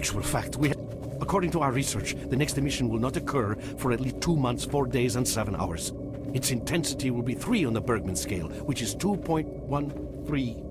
actual fact, according to our research, the next emission will not occur for at least 2 months, 4 days, and 7 hours. Its intensity will be 3 on the Bergman scale, which is 2.13.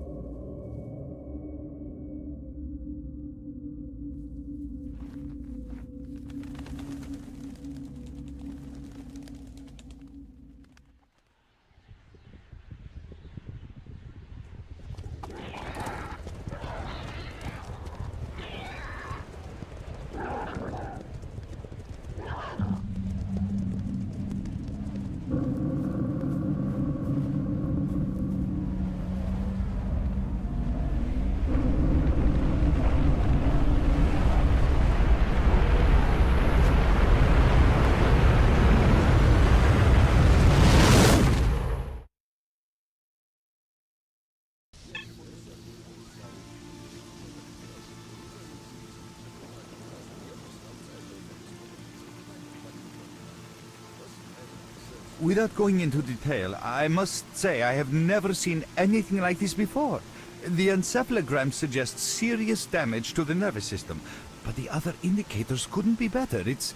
Without going into detail, I must say I have never seen anything like this before. The encephalogram suggests serious damage to the nervous system, but the other indicators couldn't be better. It's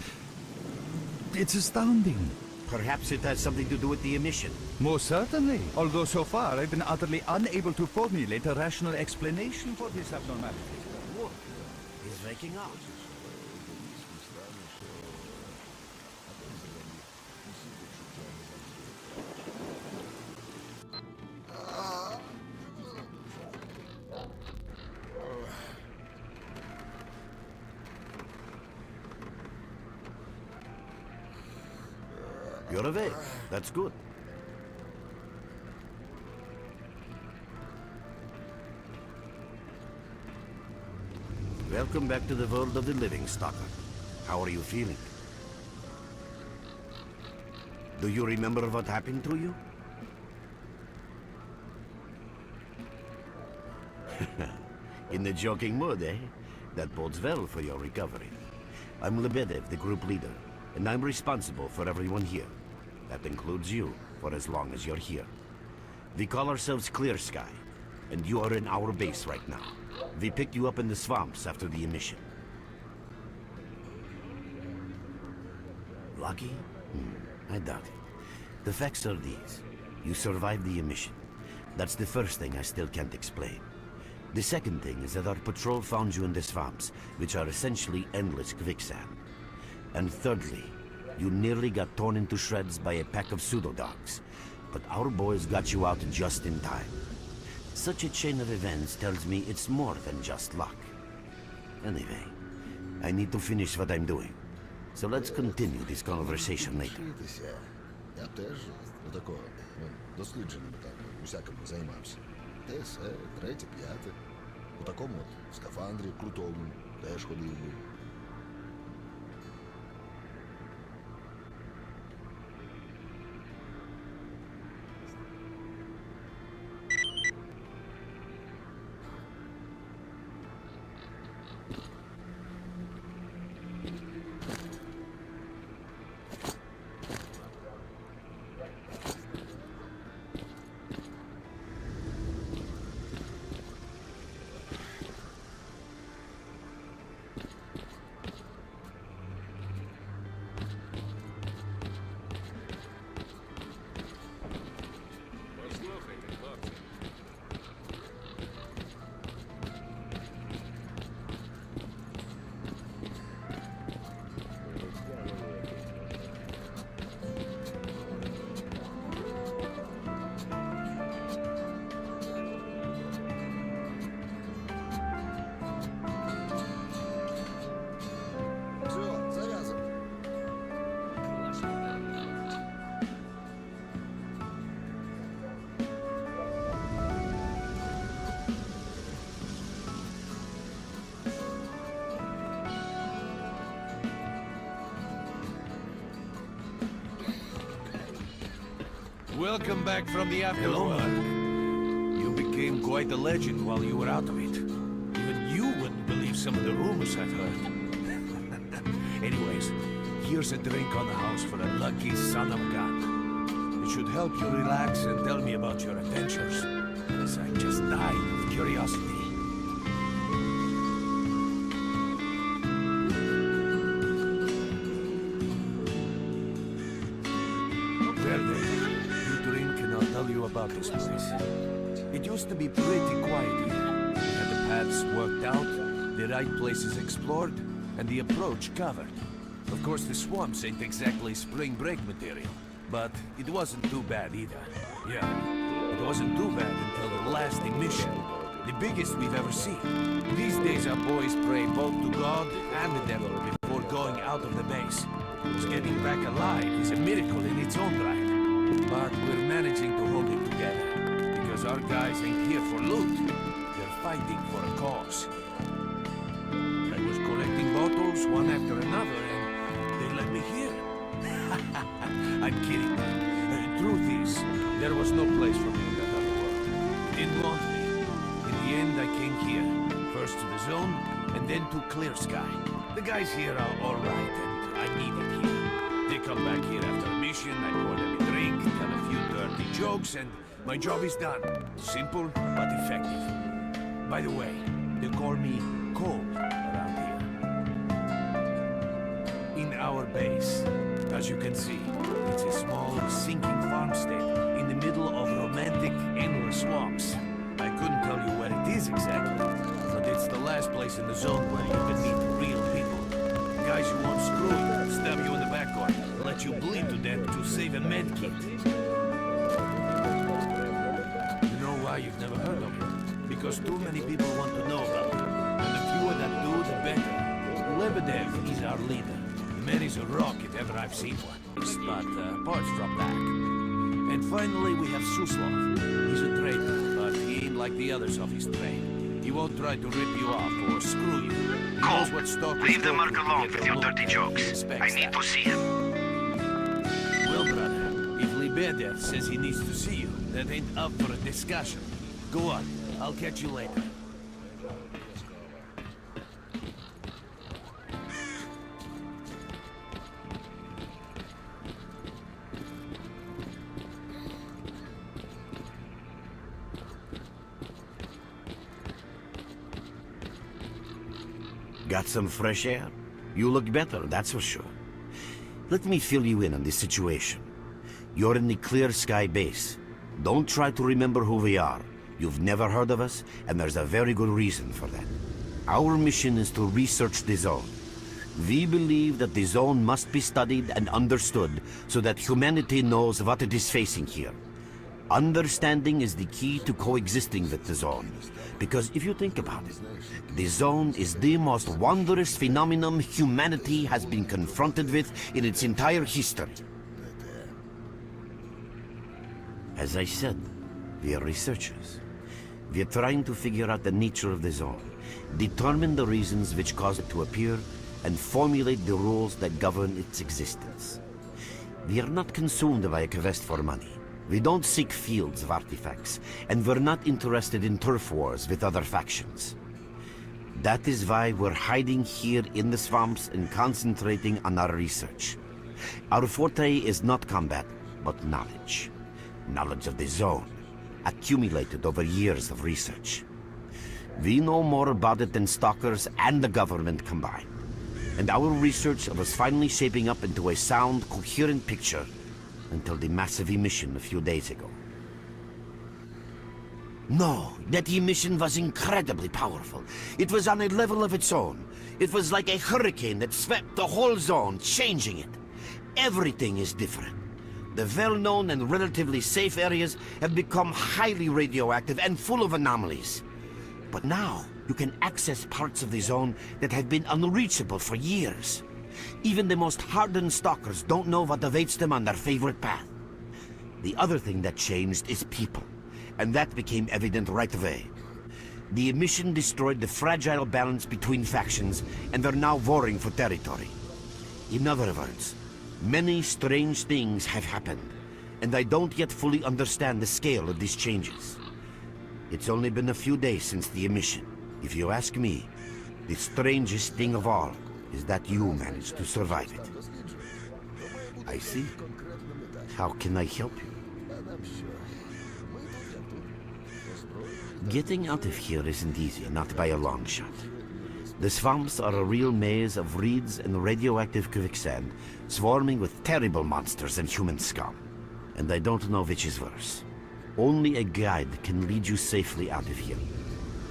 astounding. Perhaps it has something to do with the emission. Most certainly. Although so far I've been utterly unable to formulate a rational explanation for this abnormality. Look, he's waking up. You're awake. That's good. Welcome back to the world of the living, Stalker. How are you feeling? Do you remember what happened to you? In the joking mood, eh? That bodes well for your recovery. I'm Lebedev, the group leader, and I'm responsible for everyone here. That includes you, for as long as you're here. We call ourselves Clear Sky, and you are in our base right now. We picked you up in the swamps after the emission. Lucky? I doubt it. The facts are these. You survived the emission. That's the first thing I still can't explain. The second thing is that our patrol found you in the swamps, which are essentially endless quicksand. And thirdly, you nearly got torn into shreds by a pack of pseudo-dogs. But our boys got you out just in time. Such a chain of events tells me it's more than just luck. Anyway, I need to finish what I'm doing. So let's continue this conversation later. Я теж отако, дослідженнями там, усякими займався. ТС, третє, п'яте. У такому от скафандрі крутому теж ходив би. Welcome back from the afterworld. You became quite a legend while you were out of it. Even you wouldn't believe some of the rumors I've heard. Anyways, here's a drink on the house for a lucky son of a gun. It should help you relax and tell me about your adventures, as I just died of curiosity. tell you about this place. It used to be pretty quiet here. We had the paths worked out, the right places explored, and the approach covered. Of course, the swamps ain't exactly spring break material, but it wasn't too bad either. Yeah, it wasn't too bad until the last emission. The biggest we've ever seen. These days our boys pray both to God and the devil before going out of the base. Because getting back alive is a miracle in its own right. But we're managing to hold it together. Because our guys ain't here for loot. They're fighting for a cause. I was collecting bottles one after another and they let me here. I'm kidding. The truth is, there was no place for me in that other world. They didn't want me. In the end, I came here. First to the zone, and then to Clear-Sky. The guys here are alright, and I need it here. They come back here after a mission, I pour them a drink, tell a few dirty jokes, and my job is done. Simple, but effective. By the way, they call me Cole around here. In our base, as you can see, it's a small, sinking farmstead in the middle of romantic, endless swamps. I couldn't tell you where it is exactly, but it's the last place in the zone where you can meet real people. Guys who won't screw you, stab you in the back or let you bleed to death to save a med kit. You know why you've never heard of it? Because too many people want to know about it. And the fewer that do, the better. Lebedev is our leader. The man is a rock if ever I've seen one. But apart from that. And finally we have Suslov. He's a traitor, but he ain't like the others of his trade. He won't try to rip you off or screw you. Cole, leave the merc alone with your dirty jokes. I need to see him. Well, brother, if Lebedev says he needs to see you, that ain't up for a discussion. Go on, I'll catch you later. Got some fresh air? You look better, that's for sure. Let me fill you in on the situation. You're in the Clear-Sky base. Don't try to remember who we are. You've never heard of us, and there's a very good reason for that. Our mission is to research the zone. We believe that the zone must be studied and understood so that humanity knows what it is facing here. Understanding is the key to coexisting with the zone. Because if you think about it, the zone is the most wondrous phenomenon humanity has been confronted with in its entire history. As I said, we are researchers. We are trying to figure out the nature of the zone, determine the reasons which cause it to appear, and formulate the rules that govern its existence. We are not consumed by a quest for money. We don't seek fields of artifacts, and we're not interested in turf wars with other factions. That is why we're hiding here in the swamps and concentrating on our research. Our forte is not combat, but knowledge. Knowledge of the zone, accumulated over years of research. We know more about it than stalkers and the government combined. And our research was finally shaping up into a sound, coherent picture until the massive emission a few days ago. No, that emission was incredibly powerful. It was on a level of its own. It was like a hurricane that swept the whole zone, changing it. Everything is different. The well-known and relatively safe areas have become highly radioactive and full of anomalies. But now, you can access parts of the zone that have been unreachable for years. Even the most hardened stalkers don't know what awaits them on their favorite path. The other thing that changed is people, and that became evident right away. The emission destroyed the fragile balance between factions, and they're now warring for territory. In other words, many strange things have happened, and I don't yet fully understand the scale of these changes. It's only been a few days since the emission. If you ask me, the strangest thing of all is that you managed to survive it. I see. How can I help you? Getting out of here isn't easy, not by a long shot. The swamps are a real maze of reeds and radioactive quicksand, swarming with terrible monsters and human scum. And I don't know which is worse. Only a guide can lead you safely out of here.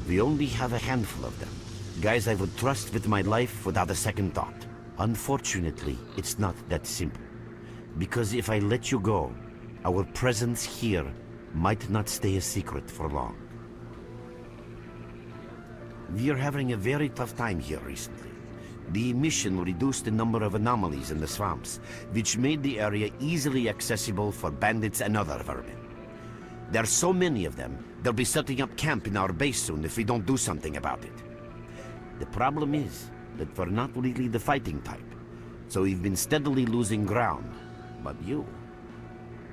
We only have a handful of them. Guys I would trust with my life without a second thought. Unfortunately, it's not that simple. Because if I let you go, our presence here might not stay a secret for long. We are having a very tough time here recently. The emission reduced the number of anomalies in the swamps, which made the area easily accessible for bandits and other vermin. There are so many of them, they'll be setting up camp in our base soon if we don't do something about it. The problem is that we're not really the fighting type, so we've been steadily losing ground. But you,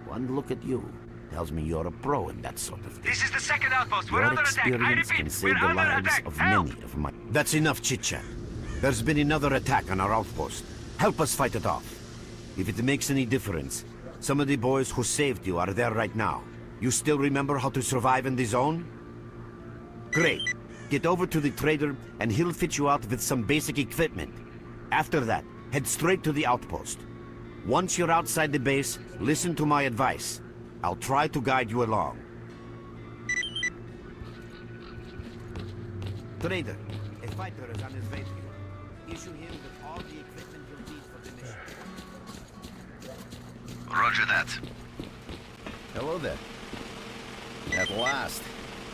one look at you, tells me you're a pro in that sort of thing. This is the second outpost. We're Your under attack. I experience repeat, can we're save the under lives attack. of Help! many of my... That's enough chit-chat. There's been another attack on our outpost. Help us fight it off. If it makes any difference, some of the boys who saved you are there right now. You still remember how to survive in the zone? Great. Get over to the trader and he'll fit you out with some basic equipment. After that, head straight to the outpost. Once you're outside the base, listen to my advice. I'll try to guide you along. Trader, a fighter is on his way to you. Issue him with all the equipment you'll need for the mission. Roger that. Hello there. At last.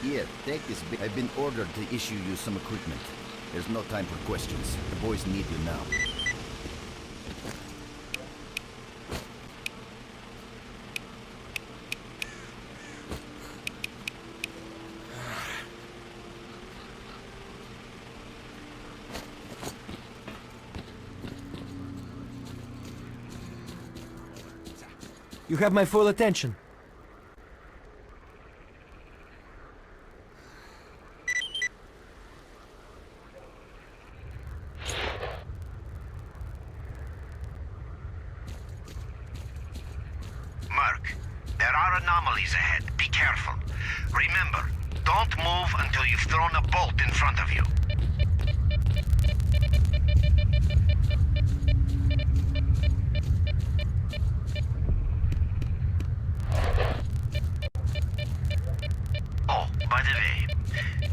Here, take this bit. I've been ordered to issue you some equipment. There's no time for questions. The boys need you now. You have my full attention. Merc, there are anomalies ahead. Be careful. Remember, don't move until you've thrown a bolt in front of you. Oh, by the way,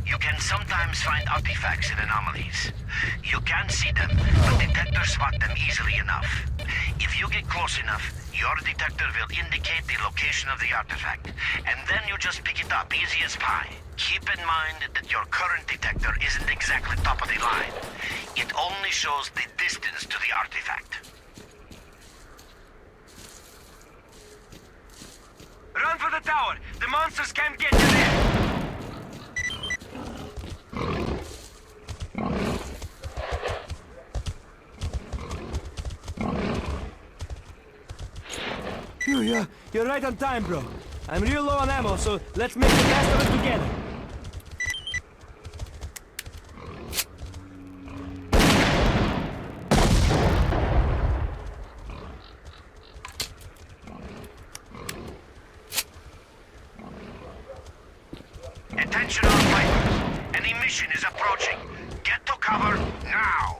you can sometimes find artifacts in anomalies. You can't see them, but detectors spot them easily enough. If you get close enough, your detector will indicate the location of the artifact, and then you just pick it up, easy as pie. Keep in mind that your current detector isn't exactly top of the line. It only shows the distance to the artifact. Run for the tower. The monsters can't get you there. You're right on time, bro. I'm real low on ammo, so let's make the best of it together. Attention all fighters. An emission is approaching. Get to cover now.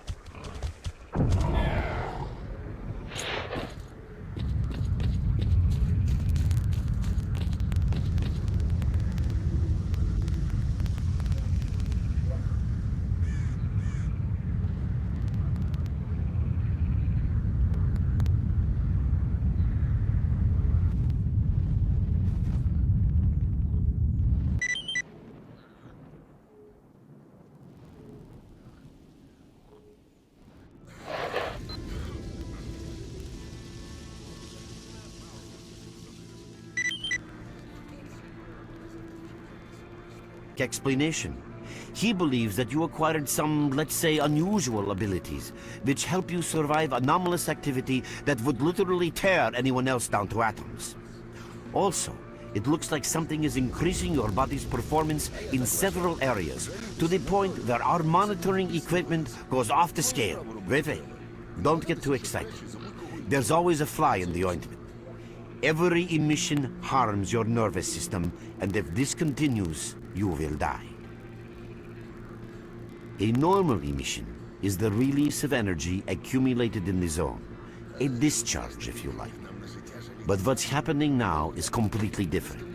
Explanation. He believes that you acquired some, let's say, unusual abilities, which help you survive anomalous activity that would literally tear anyone else down to atoms. Also, it looks like something is increasing your body's performance in several areas, to the point where our monitoring equipment goes off the scale. Wait, don't get too excited. There's always a fly in the ointment. Every emission harms your nervous system, and if this continues, you will die. A normal emission is the release of energy accumulated in the zone. A discharge, if you like. But what's happening now is completely different.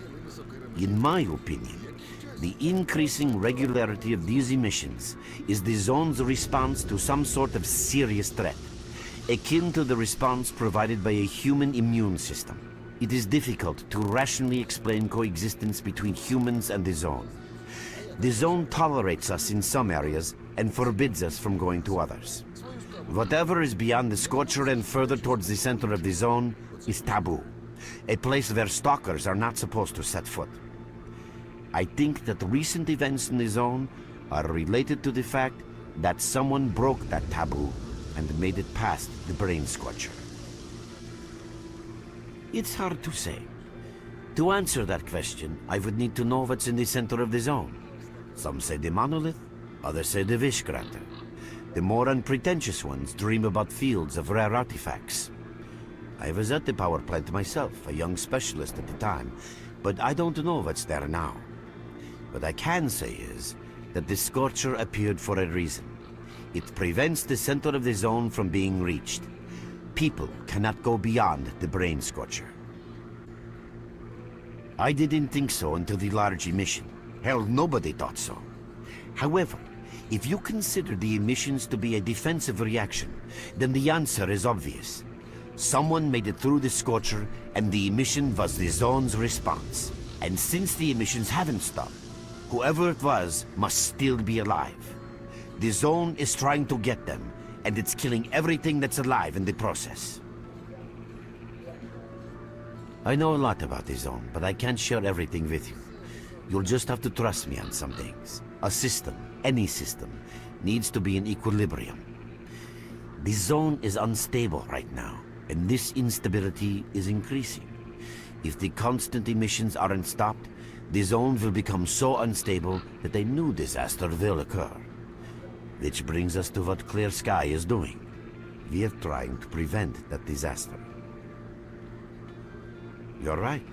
In my opinion, the increasing regularity of these emissions is the zone's response to some sort of serious threat, akin to the response provided by a human immune system. It is difficult to rationally explain coexistence between humans and the zone. The zone tolerates us in some areas and forbids us from going to others. Whatever is beyond the Scorcher and further towards the center of the zone is taboo, a place where stalkers are not supposed to set foot. I think that recent events in the zone are related to the fact that someone broke that taboo and made it past the brain scorcher. It's hard to say. To answer that question, I would need to know what's in the center of the zone. Some say the monolith, others say the wish granter. The more unpretentious ones dream about fields of rare artifacts. I was at the power plant myself, a young specialist at the time, but I don't know what's there now. What I can say is that the Scorcher appeared for a reason. It prevents the center of the zone from being reached. People cannot go beyond the brain Scorcher. I didn't think so until the large emission. Hell, nobody thought so. However, if you consider the emissions to be a defensive reaction, then the answer is obvious. Someone made it through the Scorcher, and the emission was the zone's response. And since the emissions haven't stopped, whoever it was must still be alive. The zone is trying to get them, and it's killing everything that's alive in the process. I know a lot about the zone, but I can't share everything with you. You'll just have to trust me on some things. A system, any system, needs to be in equilibrium. The zone is unstable right now, and this instability is increasing. If the constant emissions aren't stopped, the zone will become so unstable that a new disaster will occur. Which brings us to what S.T.A.L.K.E.R is doing. We are trying to prevent that disaster. You're right,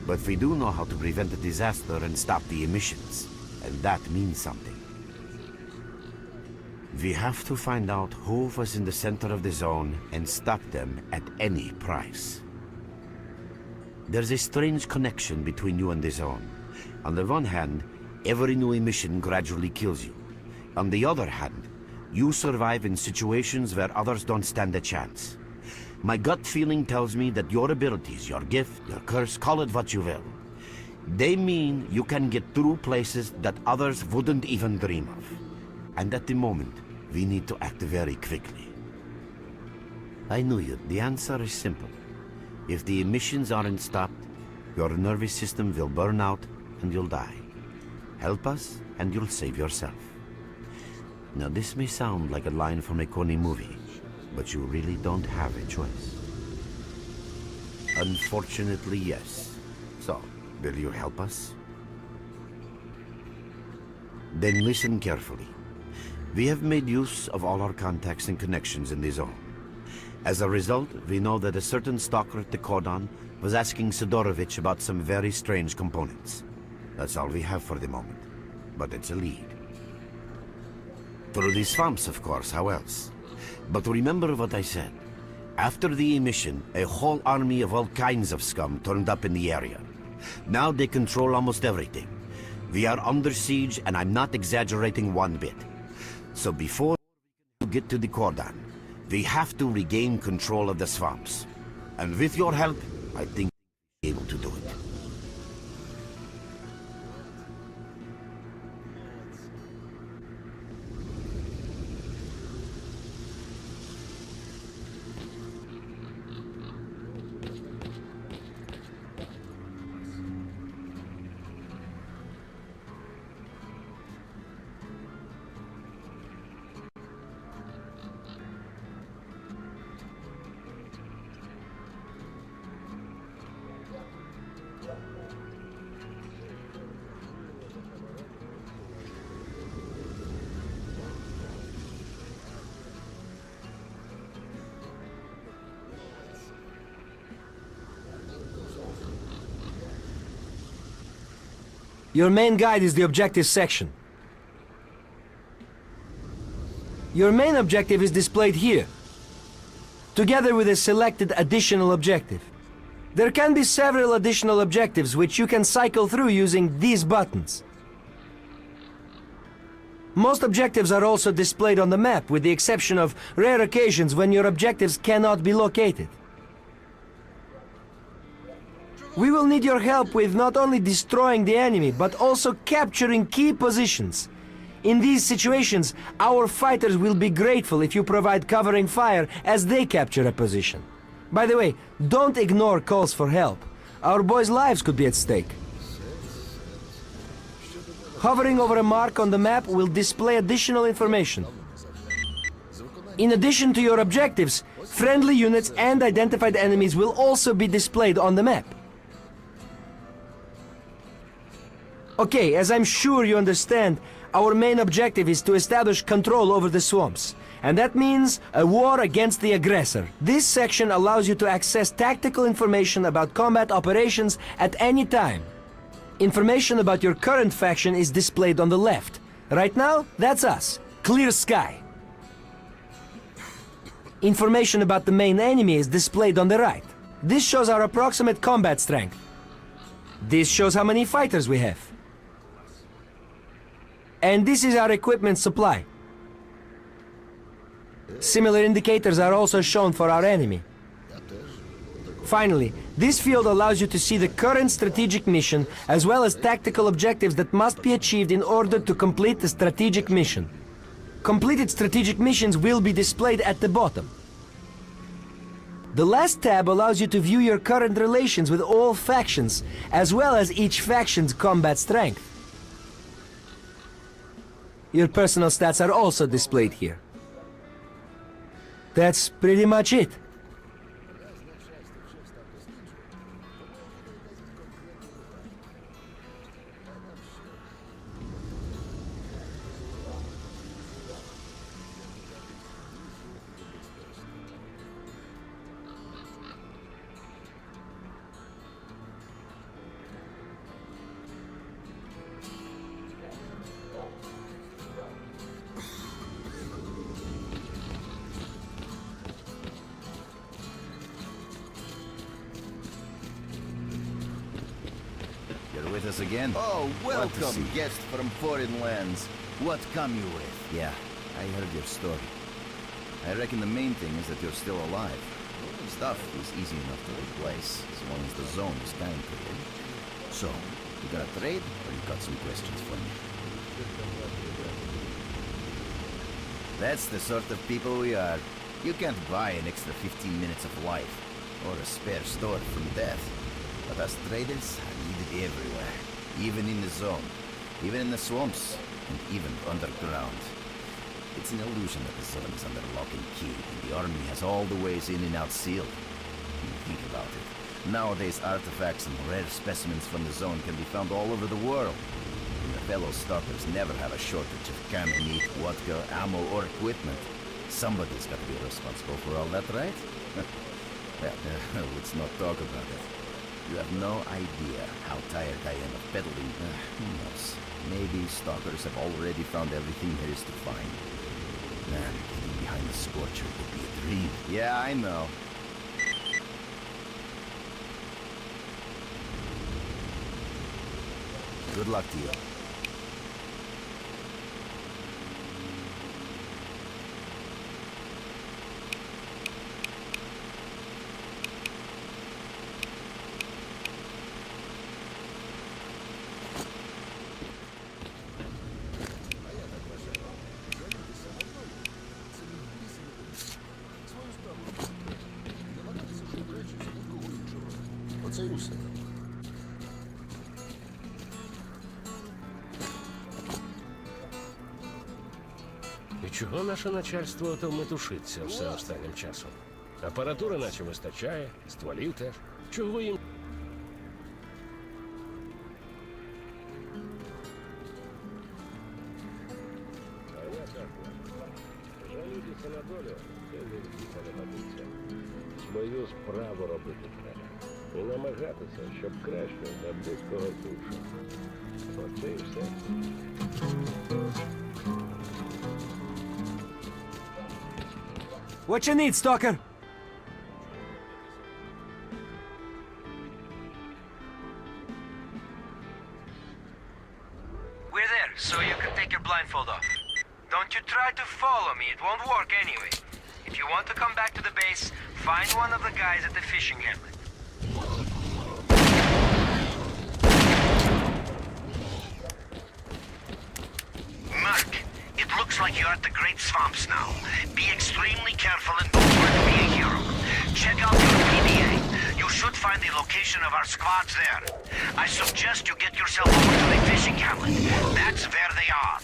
but we do know how to prevent the disaster and stop the emissions, and that means something. We have to find out who was in the center of the zone and stop them at any price. There's a strange connection between you and the zone. On the one hand, every new emission gradually kills you. On the other hand, you survive in situations where others don't stand a chance. My gut feeling tells me that your abilities, your gift, your curse, call it what you will, they mean you can get through places that others wouldn't even dream of. And at the moment, we need to act very quickly. I knew you. The answer is simple. If the emissions aren't stopped, your nervous system will burn out and you'll die. Help us and you'll save yourself. Now this may sound like a line from a corny movie, but you really don't have a choice. Unfortunately, yes. So, will you help us? Then listen carefully. We have made use of all our contacts and connections in the zone. As a result, we know that a certain stalker at the cordon was asking Sidorovich about some very strange components. That's all we have for the moment, but it's a lead. Through the swamps, of course, how else? But remember what I said. After the emission, a whole army of all kinds of scum turned up in the area. Now they control almost everything. We are under siege, and I'm not exaggerating one bit. So before we get to the cordon, we have to regain control of the swamps. And with your help, I think we'll be able to do it. Your main guide is the objectives section. Your main objective is displayed here, together with a selected additional objective. There can be several additional objectives which you can cycle through using these buttons. Most objectives are also displayed on the map, with the exception of rare occasions when your objectives cannot be located. We will need your help with not only destroying the enemy, but also capturing key positions. In these situations, our fighters will be grateful if you provide covering fire as they capture a position. By the way, don't ignore calls for help. Our boys' lives could be at stake. Hovering over a mark on the map will display additional information. In addition to your objectives, friendly units and identified enemies will also be displayed on the map. Okay, as I'm sure you understand, our main objective is to establish control over the swamps. And that means a war against the aggressor. This section allows you to access tactical information about combat operations at any time. Information about your current faction is displayed on the left. Right now, that's us. Clear sky. Information about the main enemy is displayed on the right. This shows our approximate combat strength. This shows how many fighters we have. And this is our equipment supply. Similar indicators are also shown for our enemy. Finally, this field allows you to see the current strategic mission as well as tactical objectives that must be achieved in order to complete the strategic mission. Completed strategic missions will be displayed at the bottom. The last tab allows you to view your current relations with all factions, as well as each faction's combat strength. Your personal stats are also displayed here. That's pretty much it. With us again? Oh, Glad to welcome, see you. guest from foreign lands. What come you with? Yeah, I heard your story. I reckon the main thing is that you're still alive. Stuff is easy enough to replace, as long as the zone is time period. So, you gonna trade, or you got some questions for me? That's the sort of people we are. You can't buy an extra 15 minutes of life, or a spare sword from death. But us traders are needed everywhere, even in the zone, even in the swamps, and even underground. It's an illusion that the zone is under lock and key, and the army has all the ways in and out sealed. Think about it. Nowadays, artifacts and rare specimens from the zone can be found all over the world. And the fellow stalkers never have a shortage of canned meat, vodka, ammo, or equipment. Somebody's got to be responsible for all that, right? Well, let's not talk about it. You have no idea how tired I am of peddling. Who knows? Maybe stalkers have already found everything there is to find. Man, getting behind the Scorcher would be a dream. Yeah, I know. Good luck to you. Оце і все. І чого наше начальство то метушиться все останнім часом? Апаратури наче вистачає, стволів теж. Чого їм? Жалітися на долю, це не годиться. Свою справу робити треба. І намагатися, щоб краще для будь-кого іншого. Оце і все. What you need, Stalker? so you can take your blindfold off. Don't you try to follow me, it won't work anyway. If you want to come back to the base, find one of the guys at the fishing hamlet. Mark, it looks like you're at the Great Swamps now. Be extremely careful and don't try to be a hero. Check out your PDA. You should find the location of our squads there. I suggest you get yourself over to the fishing hamlet. That's where they are.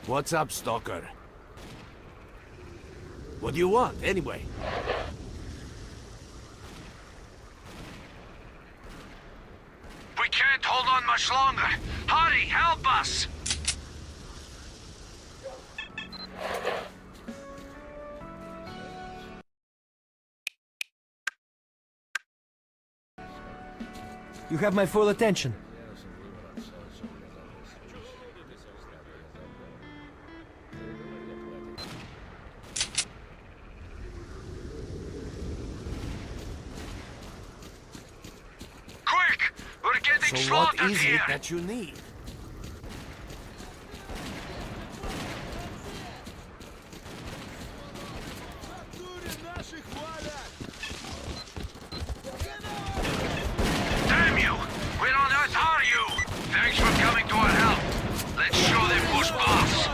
What's up, Stalker? What do you want, anyway? We can't hold on much longer. Hurry, help us! You have my full attention. Quick! We're getting So what slaughtered is here! it that you need? Damn you! Where on earth are you? Thanks for coming to our help. Let's show them who's boss.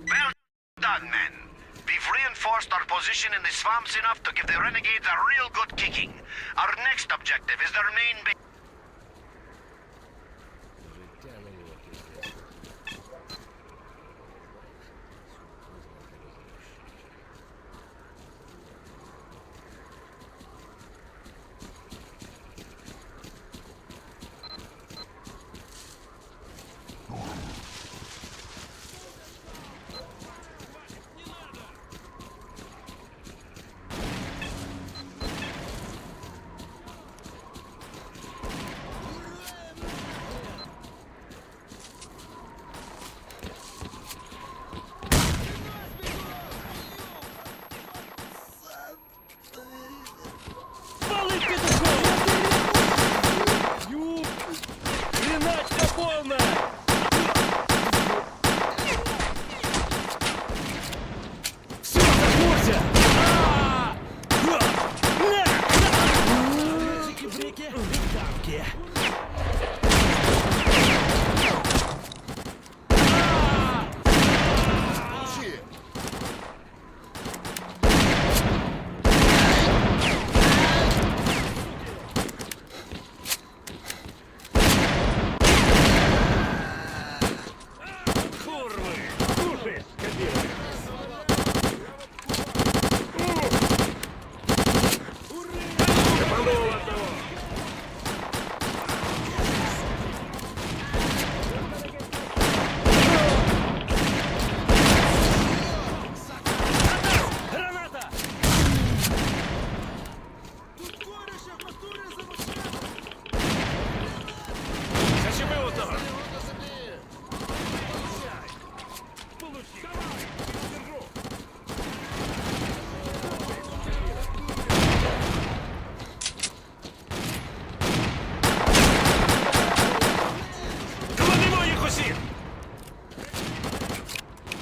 Well done, men. We've reinforced our position in the swamps enough to give the renegades a real good kicking. Our next objective is their main base.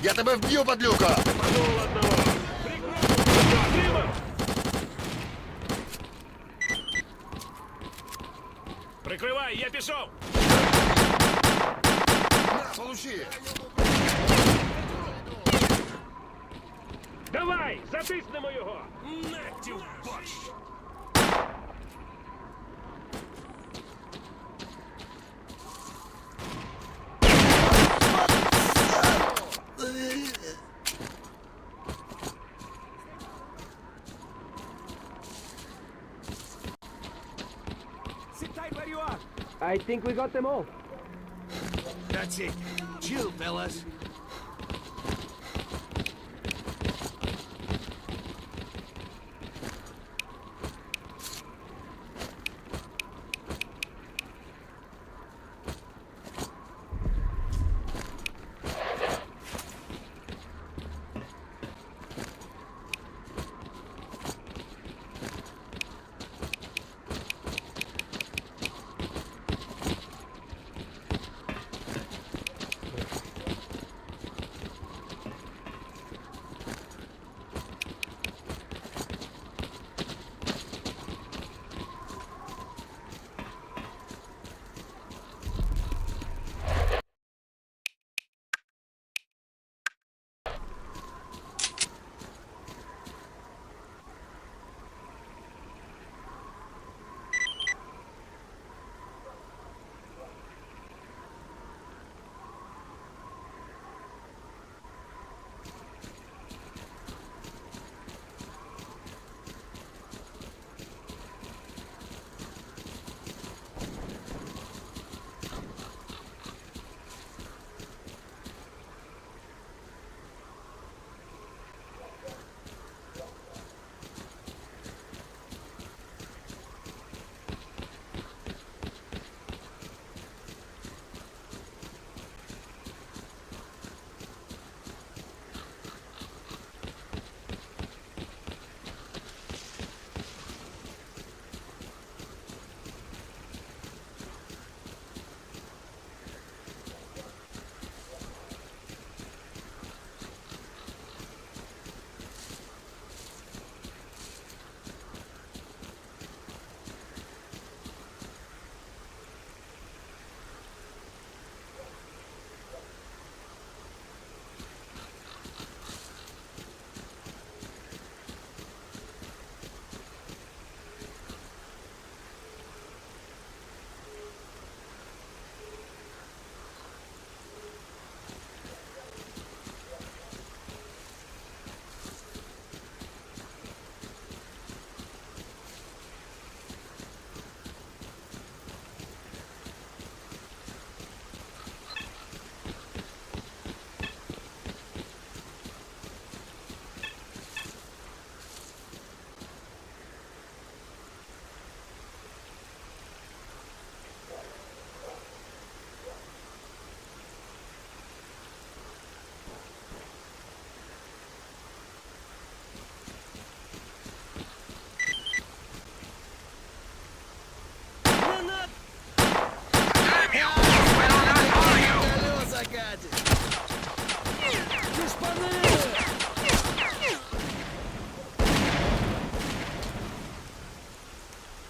Я тебе вб'ю, падлюка! Прикривай, я пішов! На, получи! Давай, затиснемо його! Нектів борщ! Sit tight where you are. I think we got them all. That's it. Chill, fellas.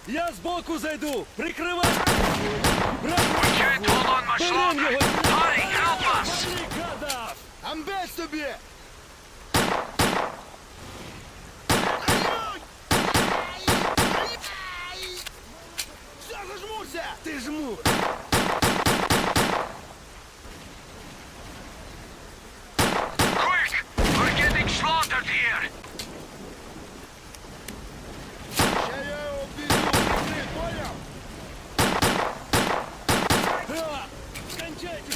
Я збоку зайду! Прикривай! Can't hold on much longer. Hurry, help us! Амбець тобі! Все, зажмурся! Ти жмур! Quick! We're getting slaughtered here! Ще я його піду, прикрий, поняв? Кончайте!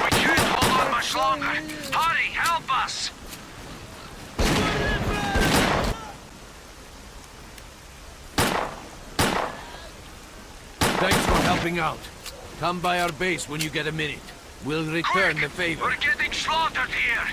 We can't hold on much longer. Hurry, help us! Thanks for helping out. Come by our base when you get a minute. We'll return the favor. We're getting slaughtered here!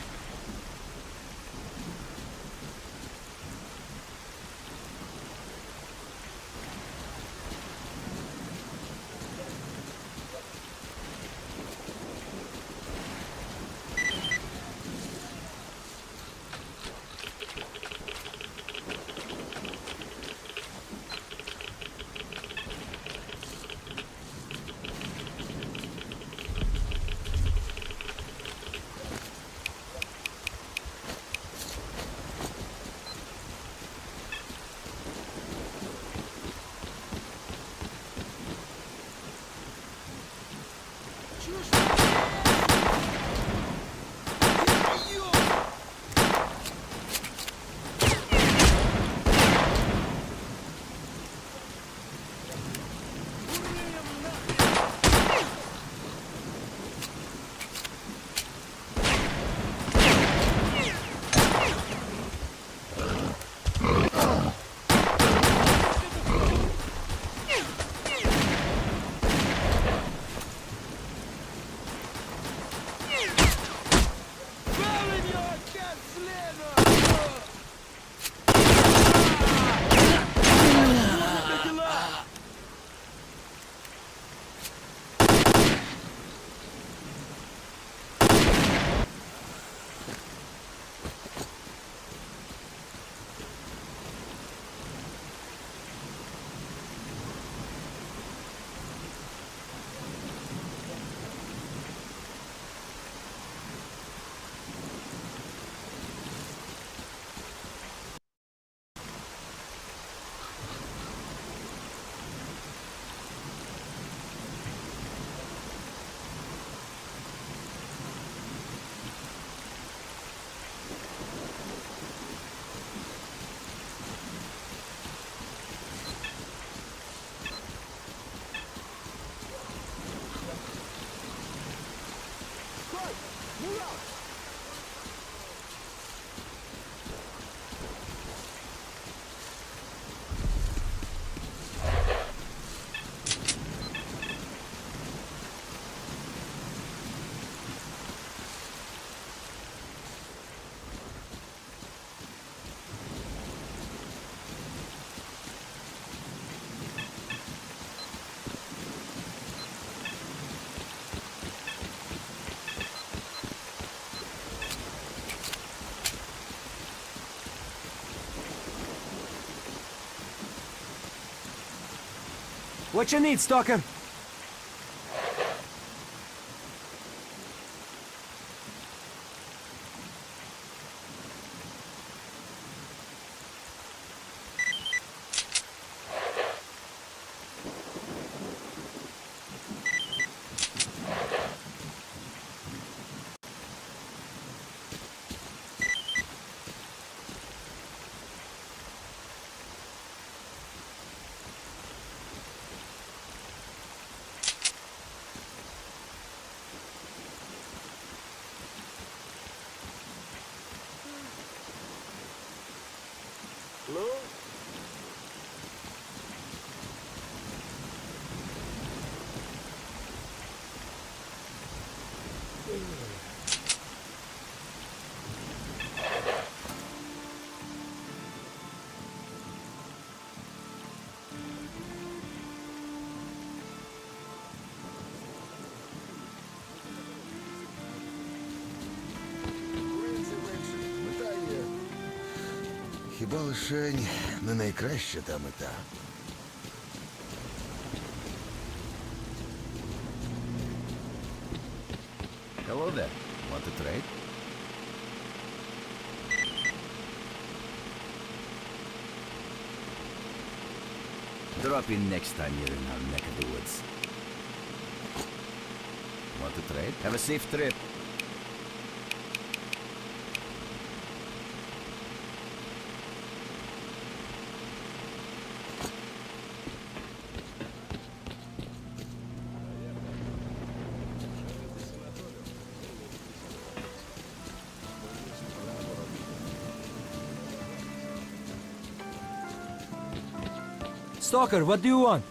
What you need, Stalker? Хіба лишень не найкраща та мета. Hello there. Want to trade? Drop in next time you're in our neck of the woods. Want to trade? Have a safe trip. Stalker, what do you want?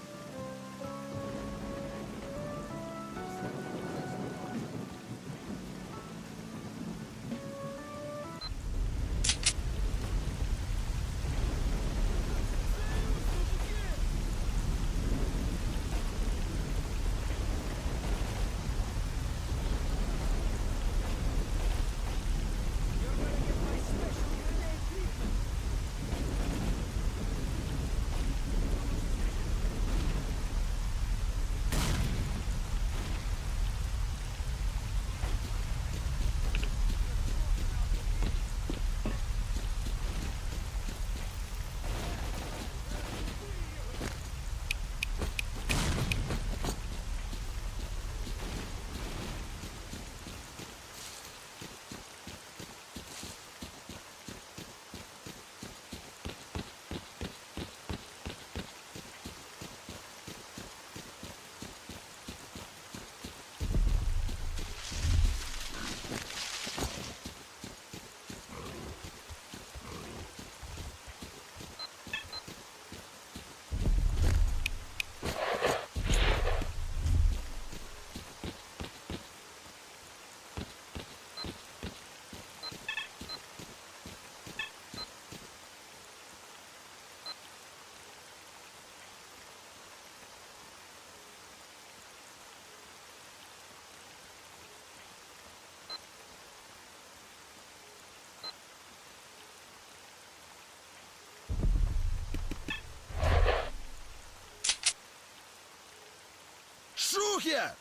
Шухер!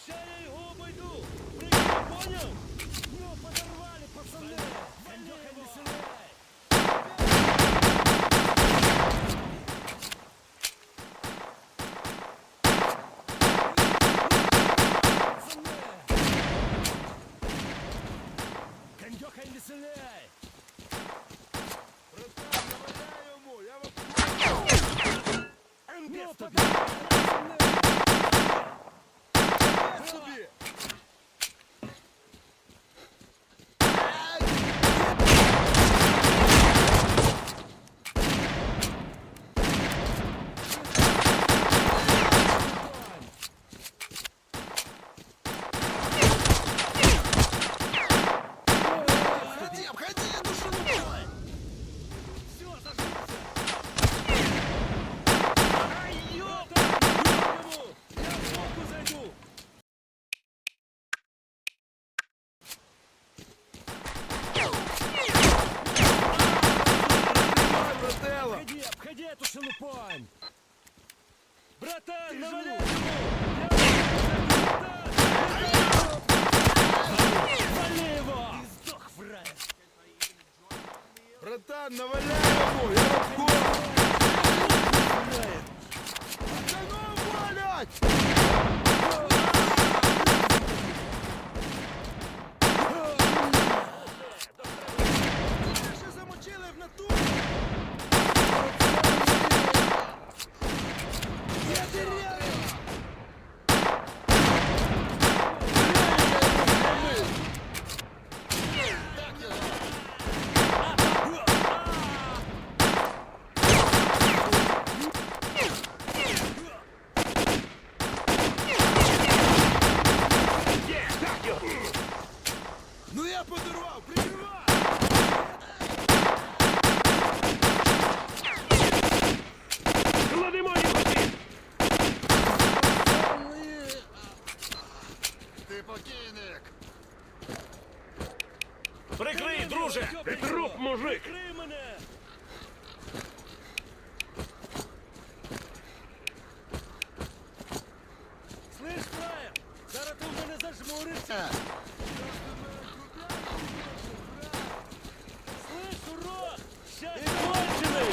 Ща я його обойду! Прикинь, понял? Ну, подорвали, пацаны! Вали его! Кондёхай веселей! Братан, наваляй ему! Я вот... Ну, собі! Обходи, обходи эту шелупу! Всё, зажмурься! Ай, ёп! Я сбоку зайду! Обходи, обходи эту шелупонь! Братан, наваляй ему! Вали его! Ты сдох, фраер! Братан, наваляй ему! Я вот голову! Да ну, блядь! Вы же замочили в натуре! Я дырявый! Слышь, урод! Сейчас конченый!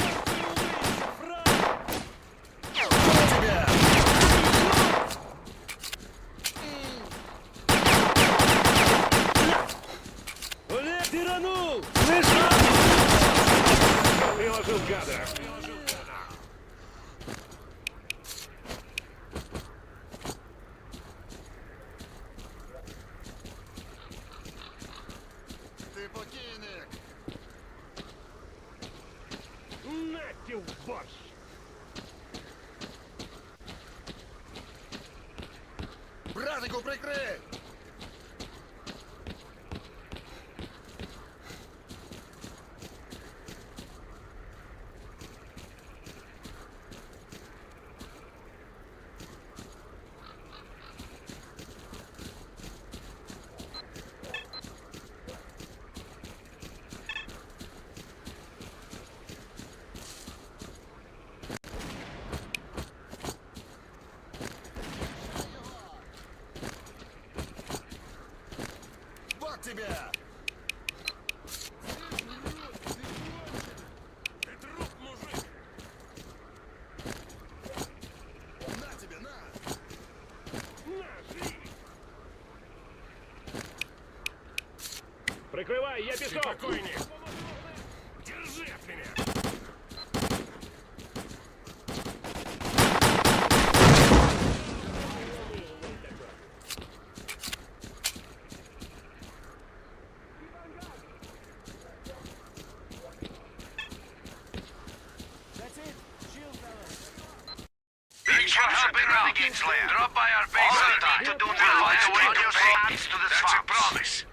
Тебя! Олег, тиранул! Слышь, Приложил гада. Ты покойник! Нате в борщ! Братику, прикрий! Вот тебя! Ты труп, мужик! На тебе, на! На, жри! Прикрывай, я бегом! Ты покойник! Держи от меня! Big shots have been around against land. Drop by our base sometime to do that. We'll find a way to pay peace to the swamps. That's a promise.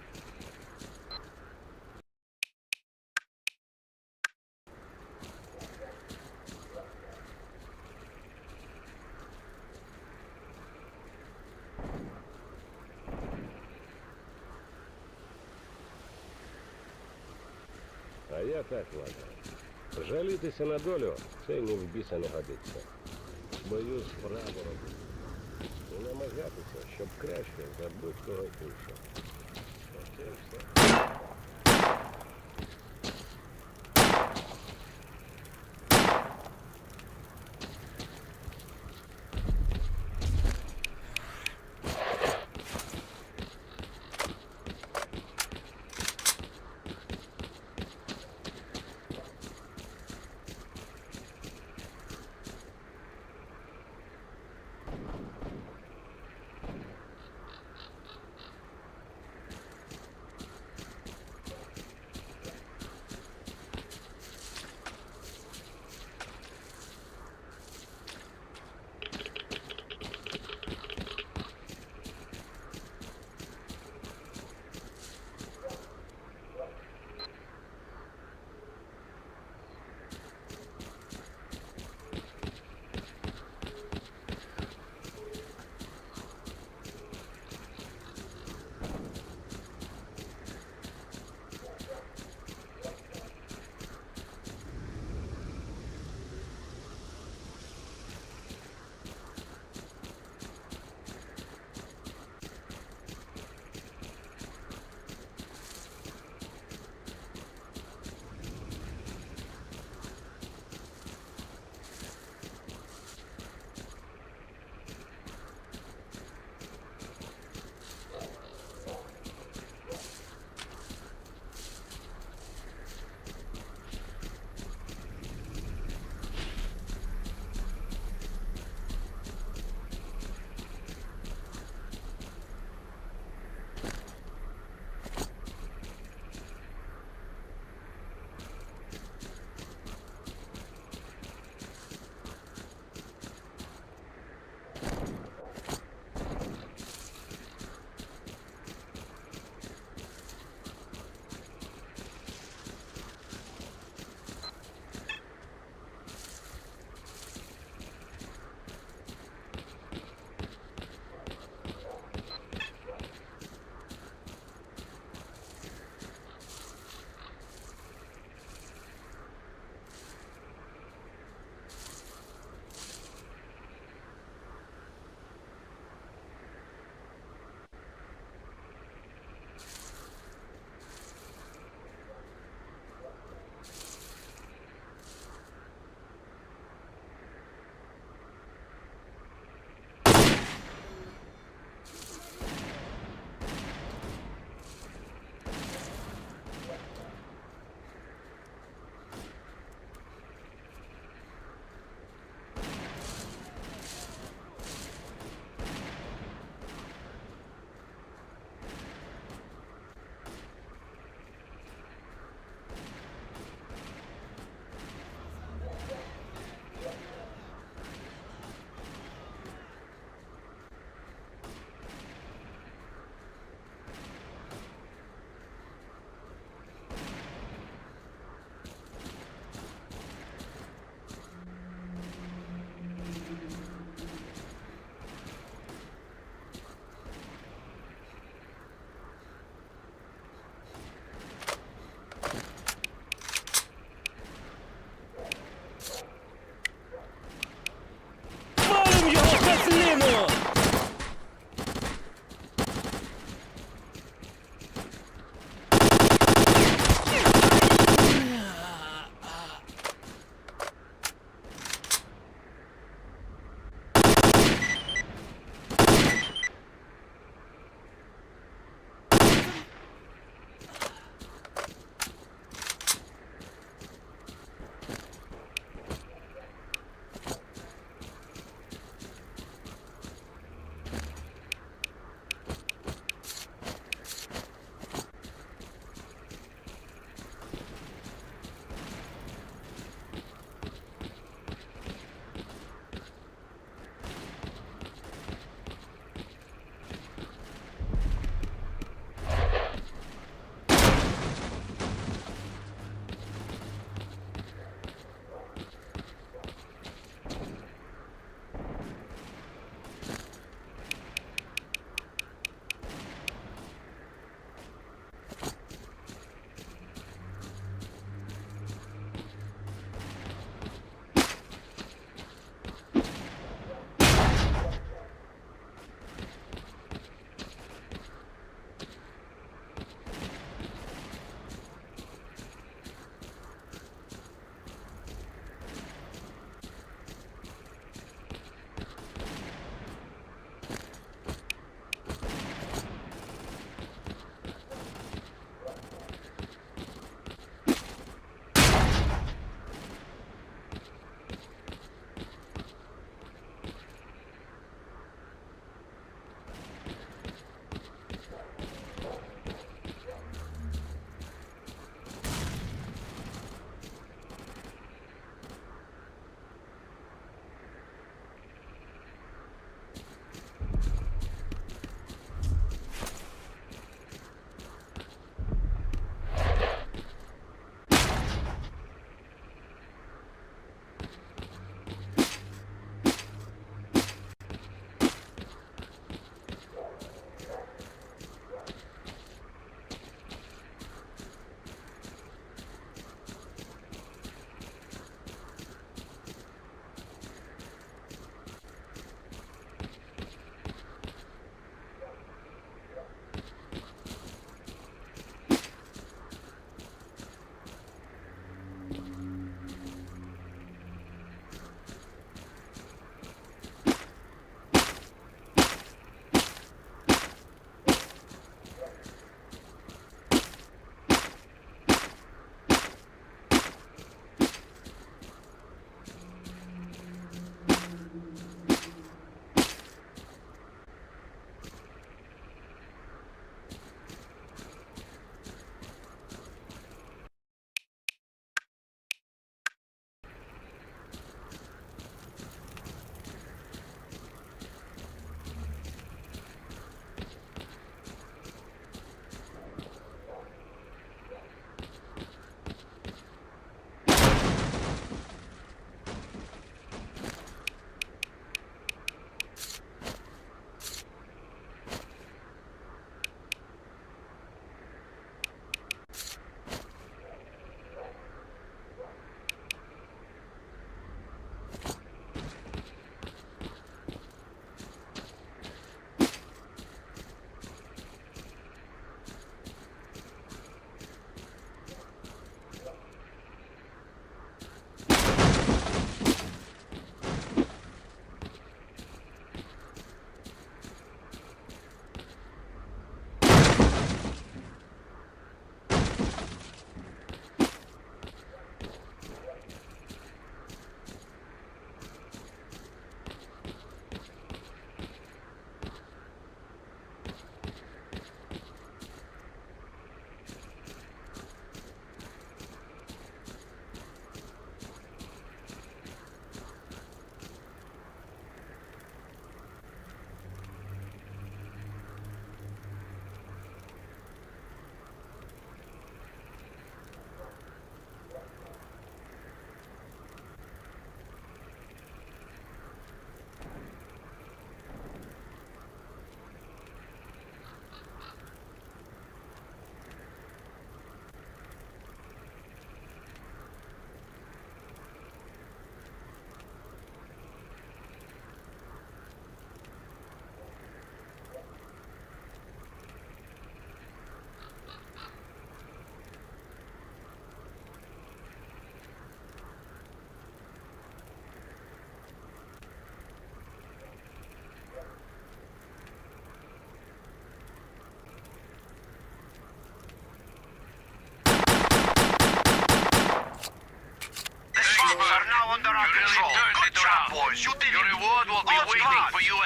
А я так вважаю. Жалітися на долю – це ні в біса не годиться. Свою справу робити. І намагатися, щоб краще за будь-кого іншого. Оце все.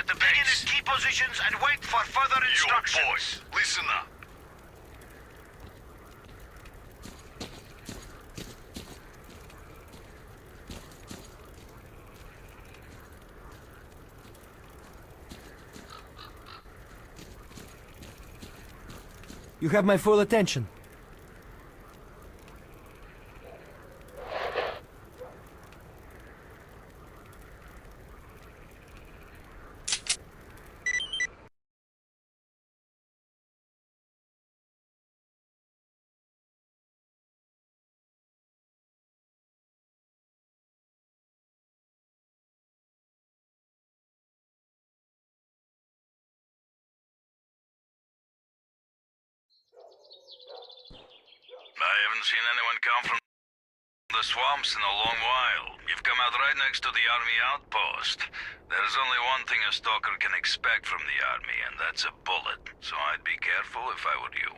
at the base. Dig in his key positions and wait for further instructions. Yo, boys, listen up. You have my full attention. I haven't seen anyone come from the swamps in a long while. You've come out right next to the army outpost. There's only one thing a stalker can expect from the army, and that's a bullet. So I'd be careful if I were you.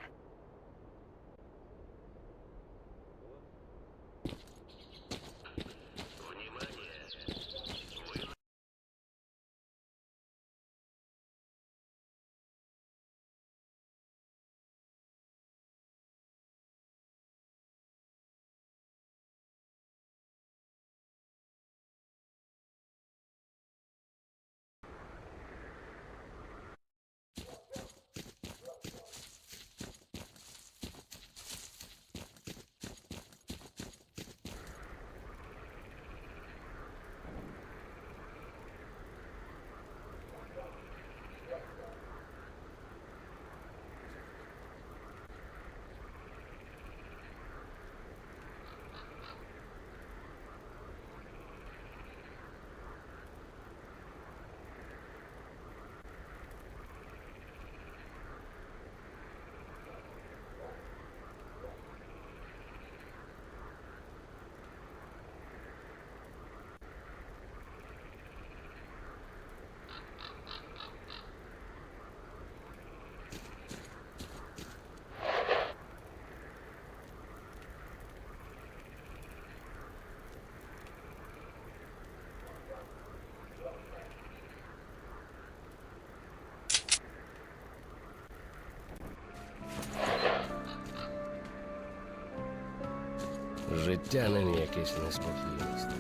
Життя нині якесь неспокійне стало.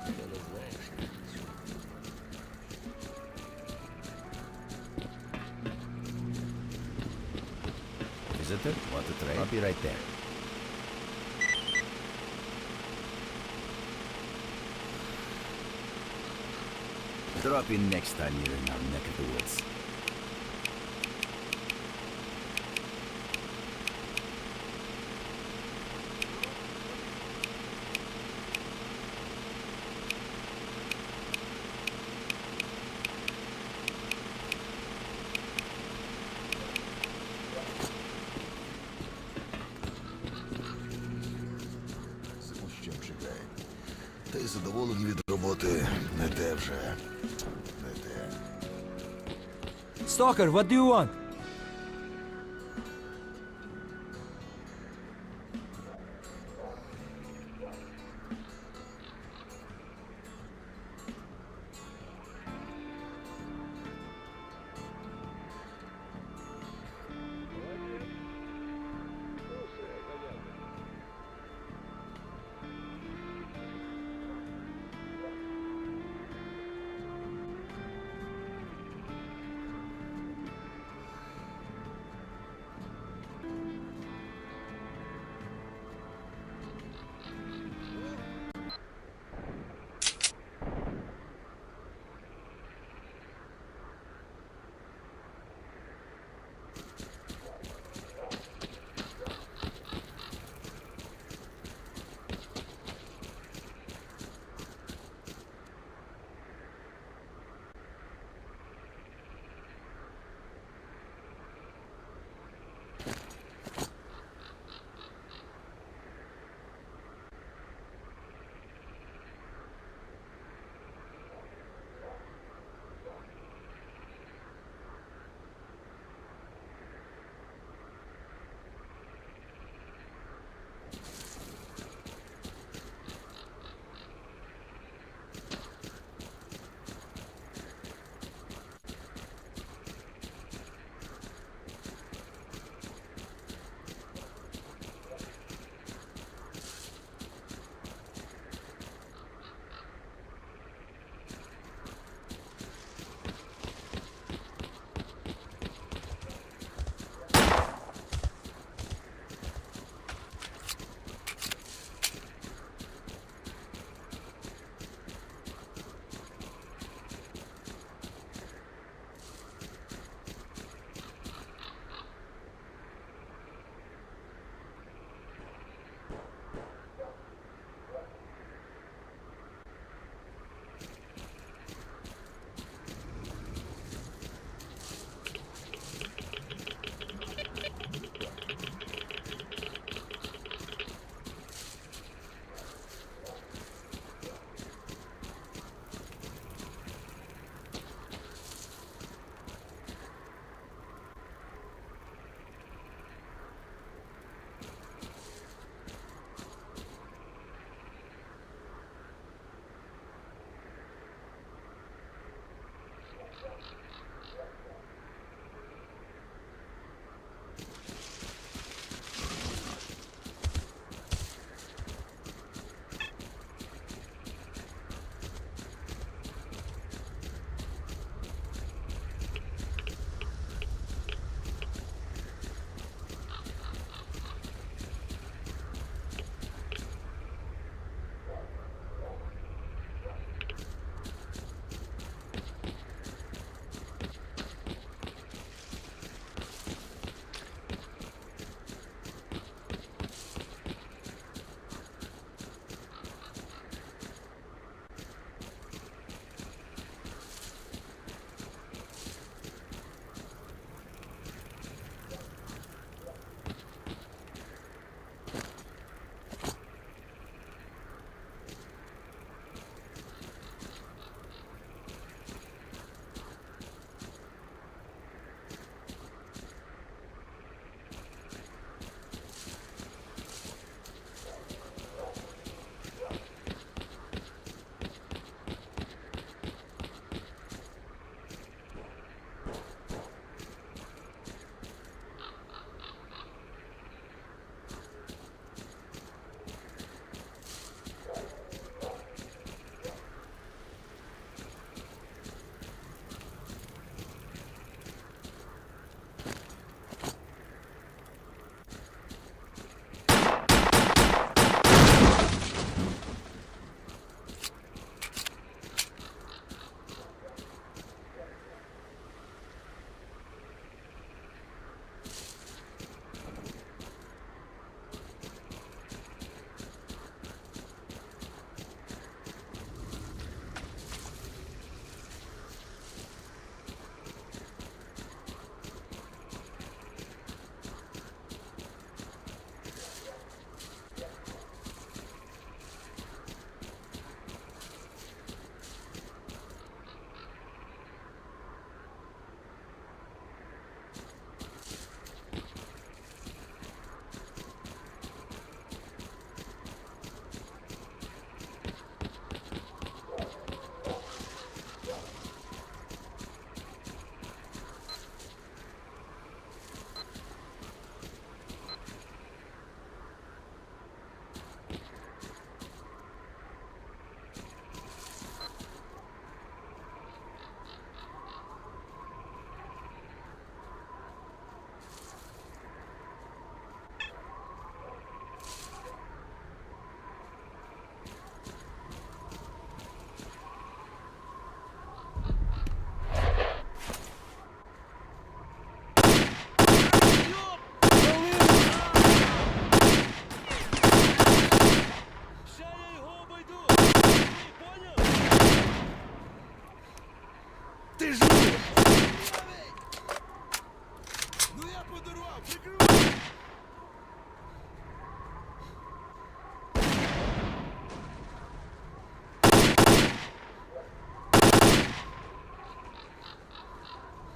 Я не знаю, що це. Visitor, want to trade? I'll be right there. Drop in next time you're in our neck of the woods. Та й задоволені від роботи не те вже. Не те. Stalker, what do you want?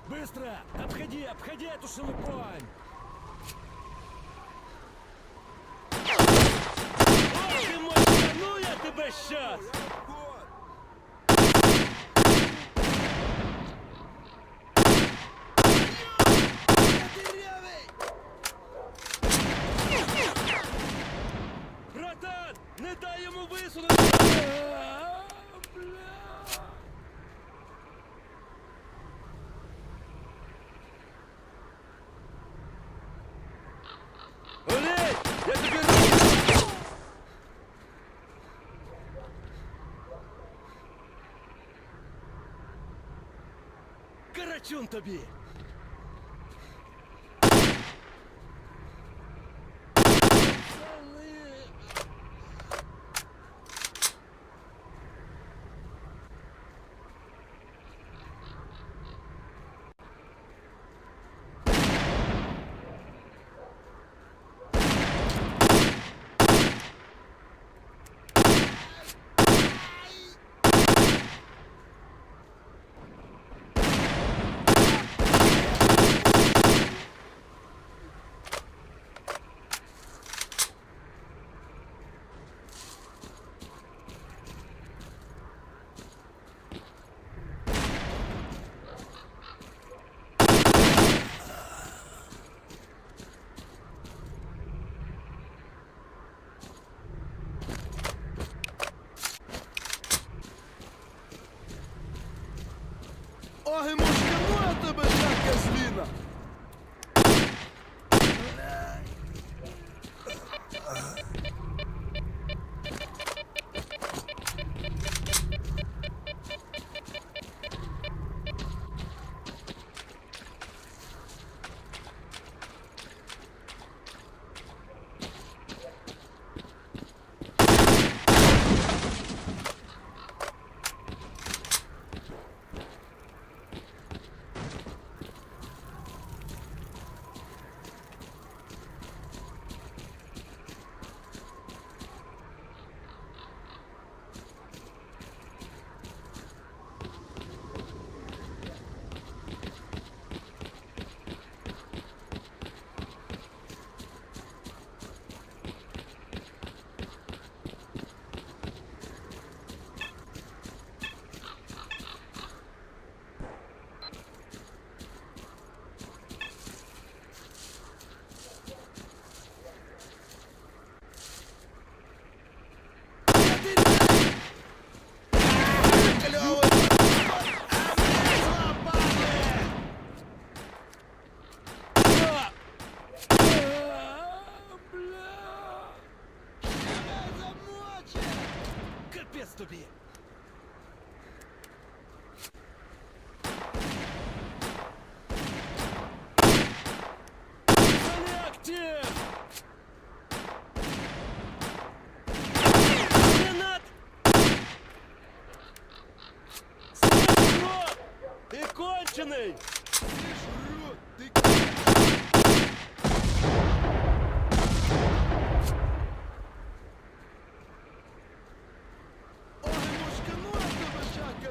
Быстро! Обходи эту шелупонь! Ой, ты мой, ну я тебя сейчас! Братан, не дай ему высунуть! Олень, я тебе руку! Карачун тобі! Ой, мушкану тебе, шапка зліна! Капець тобі! Коллектив! Гранат! Слышь, ты конченый!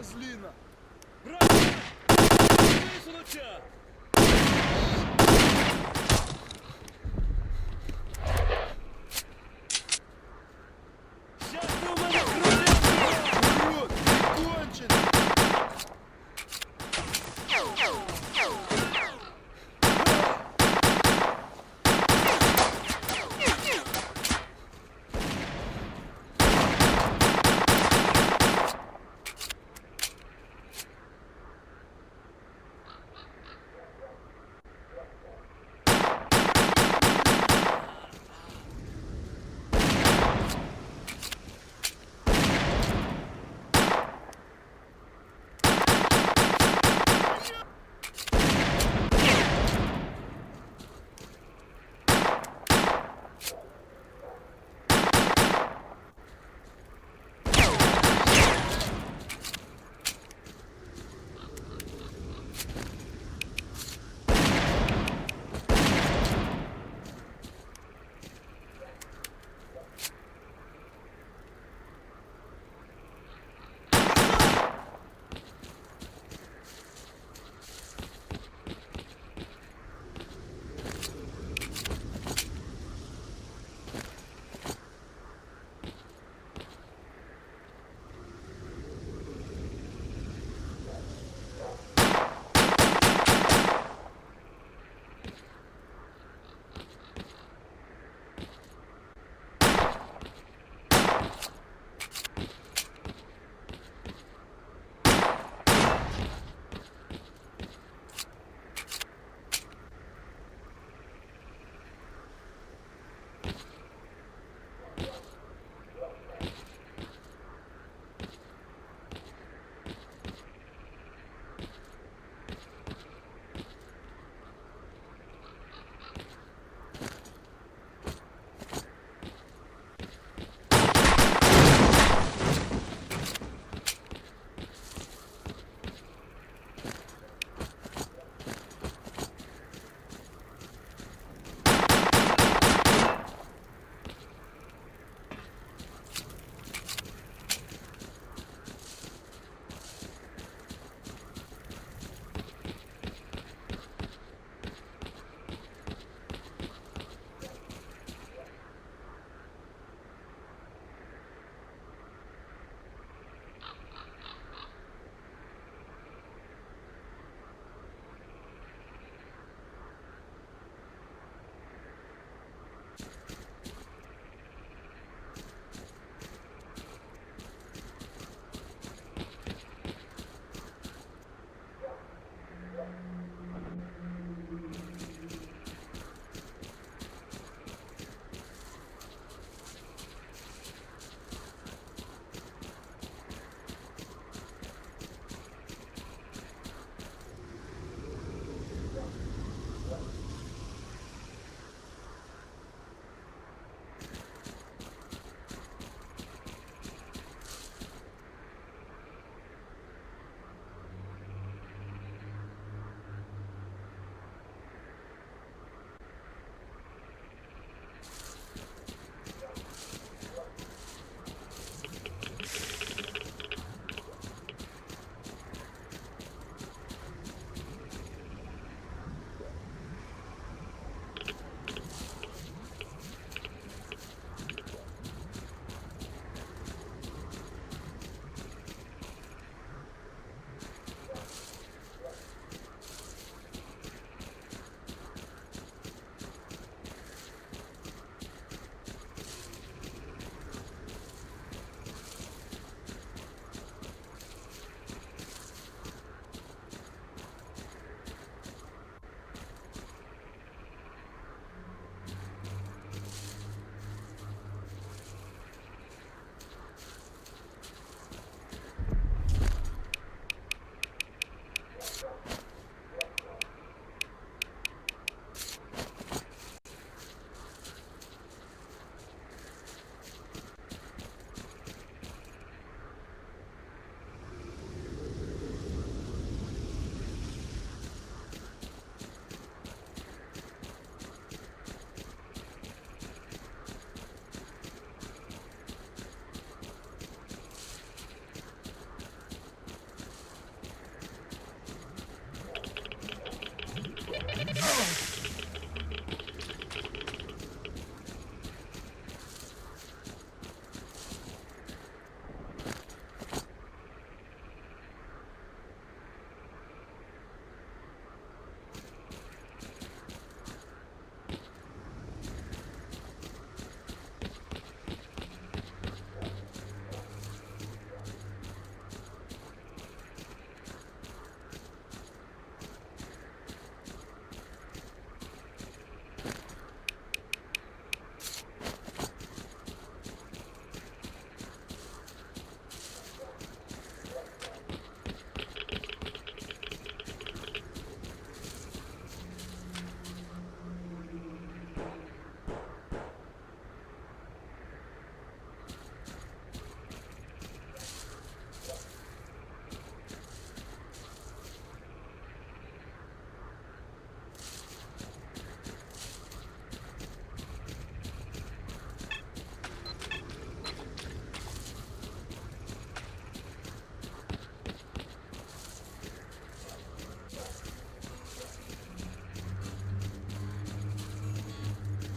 Зліна! Братан! Висунуться! Щас ти у мене Урод, ти кончений!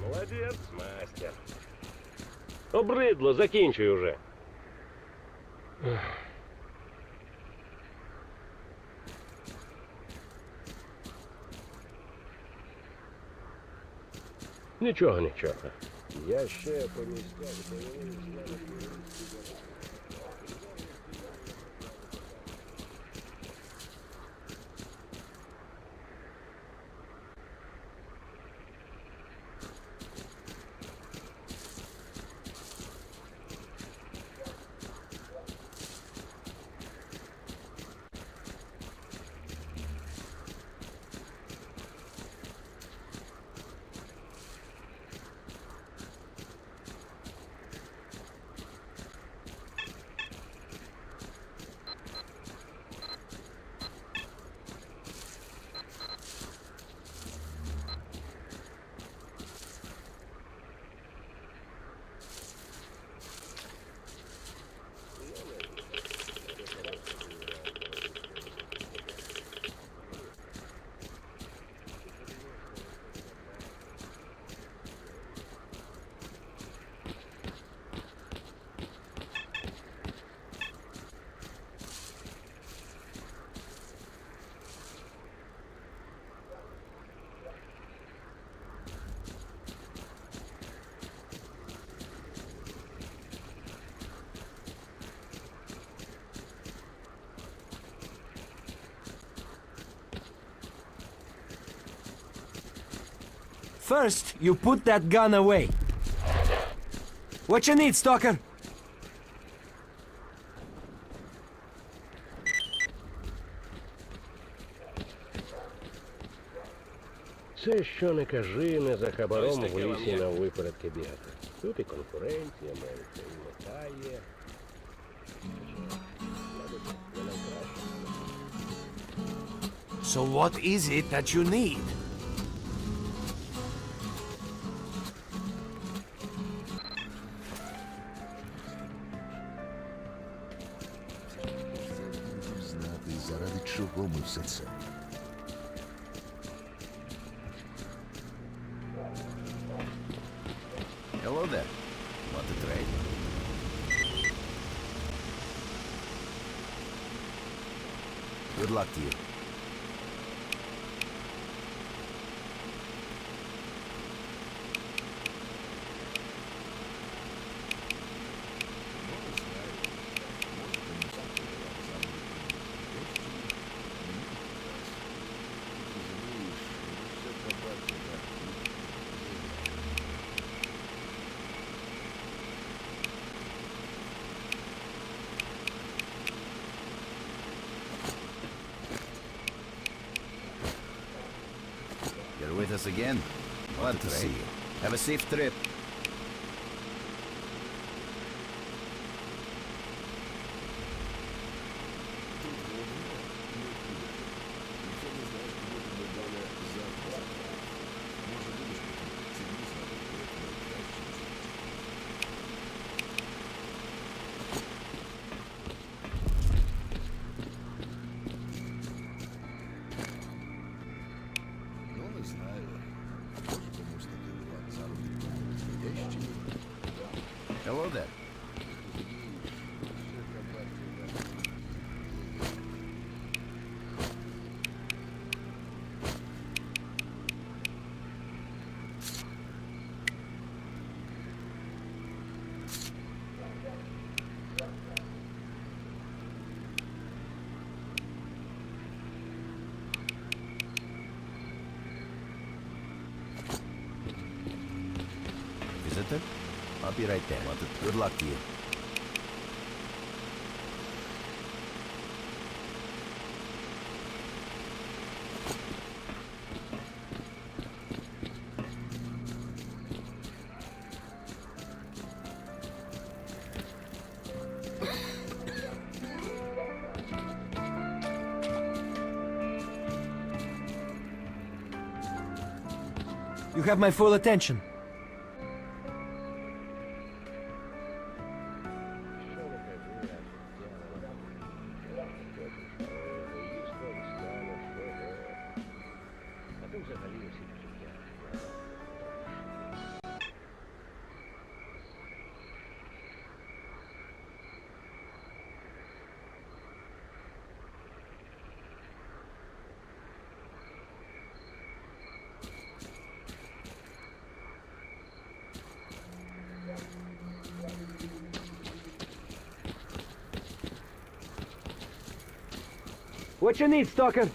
Молодець, мастер. Обридло, закінчуй уже. Нічого, нічого. Я ще по місцях дивився. First, you put that gun away. What you need, Stalker? Це, що не кажи, не за хабаром в лісі на випередки бігати. Тут і конкуренція, навіть і мета є. So what is it that you need? Знати, заради чого ми все це. Hello there. Want to trade? Good luck to you. You're with us again? Glad to see you. Have a safe trip. Не знаю. Может, потому что ты была заработком подходящими. Hello there. Visitor? I'll be right there. Good luck to you. You have my full attention. What you need, Stalker?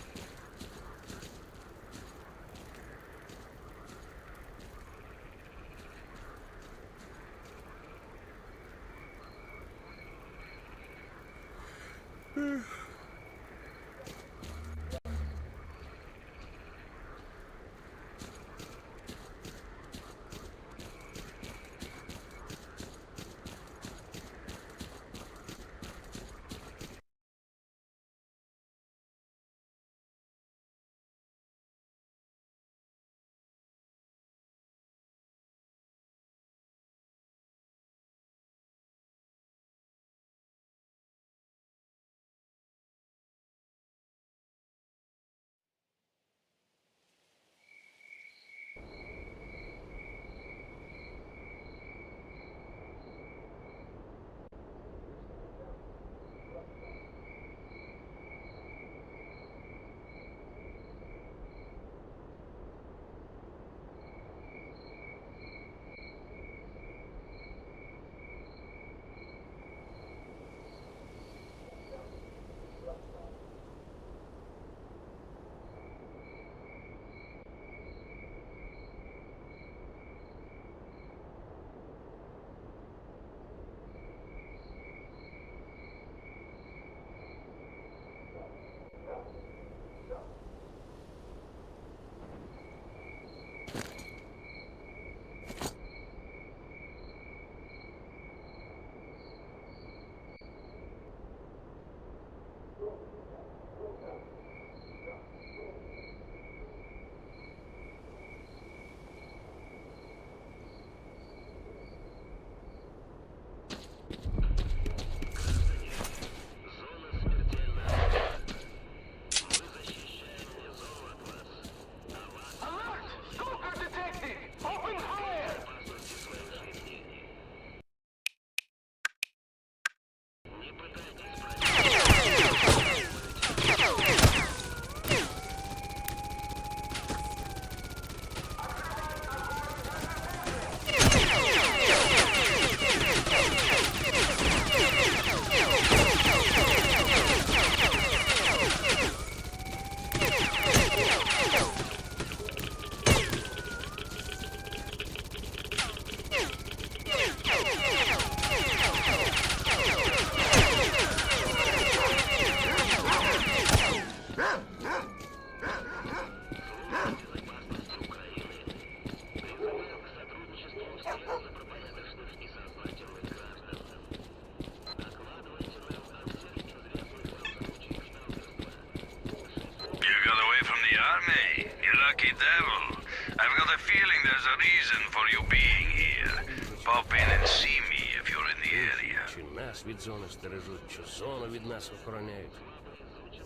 lucky devil. I've got a feeling there's a reason for you being here. Pop in and see me if you're in the area. Чи нас від зони стережуть, чи зону від нас охороняють.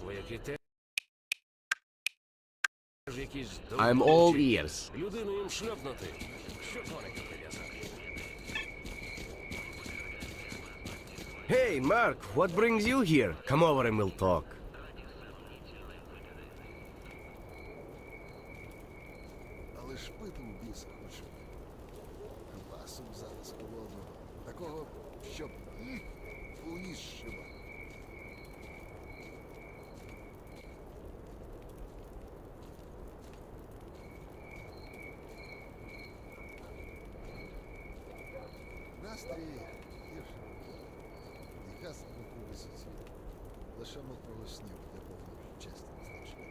Вояки I'm all ears. Людину їм шльопнути. Що дворика прив'язати? Hey, Mark, what brings you here? Come over and we'll talk. Але ж пити у біса хочу. Квасу зараз холодного. Такого, щоб у ніс шиба. Настрій гірше. І газ боку висоці. Лише мокрого снігу для повного чесне значення.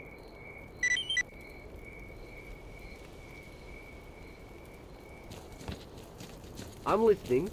I'm listening.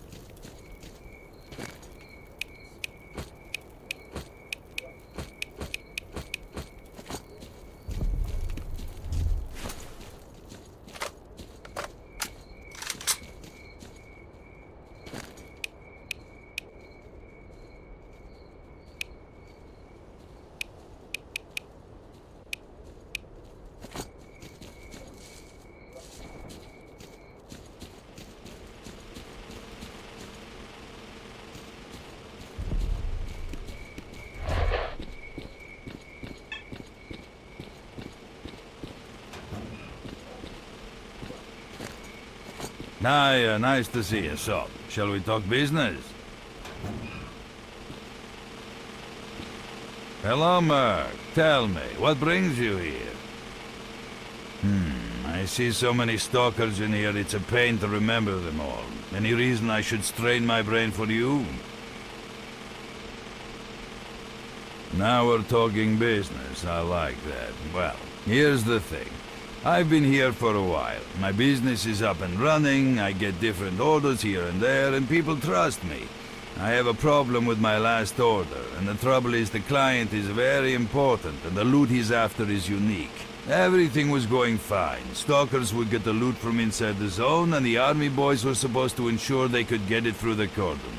Hi, nice to see you. So, shall we talk business? Hello, Mark. Tell me, what brings you here? I see so many stalkers in here, it's a pain to remember them all. Any reason I should strain my brain for you? Now we're talking business. I like that. Well, here's the thing. I've been here for a while. My business is up and running, I get different orders here and there, and people trust me. I have a problem with my last order, and the trouble is the client is very important, and the loot he's after is unique. Everything was going fine. Stalkers would get the loot from inside the zone, and the army boys were supposed to ensure they could get it through the cordon.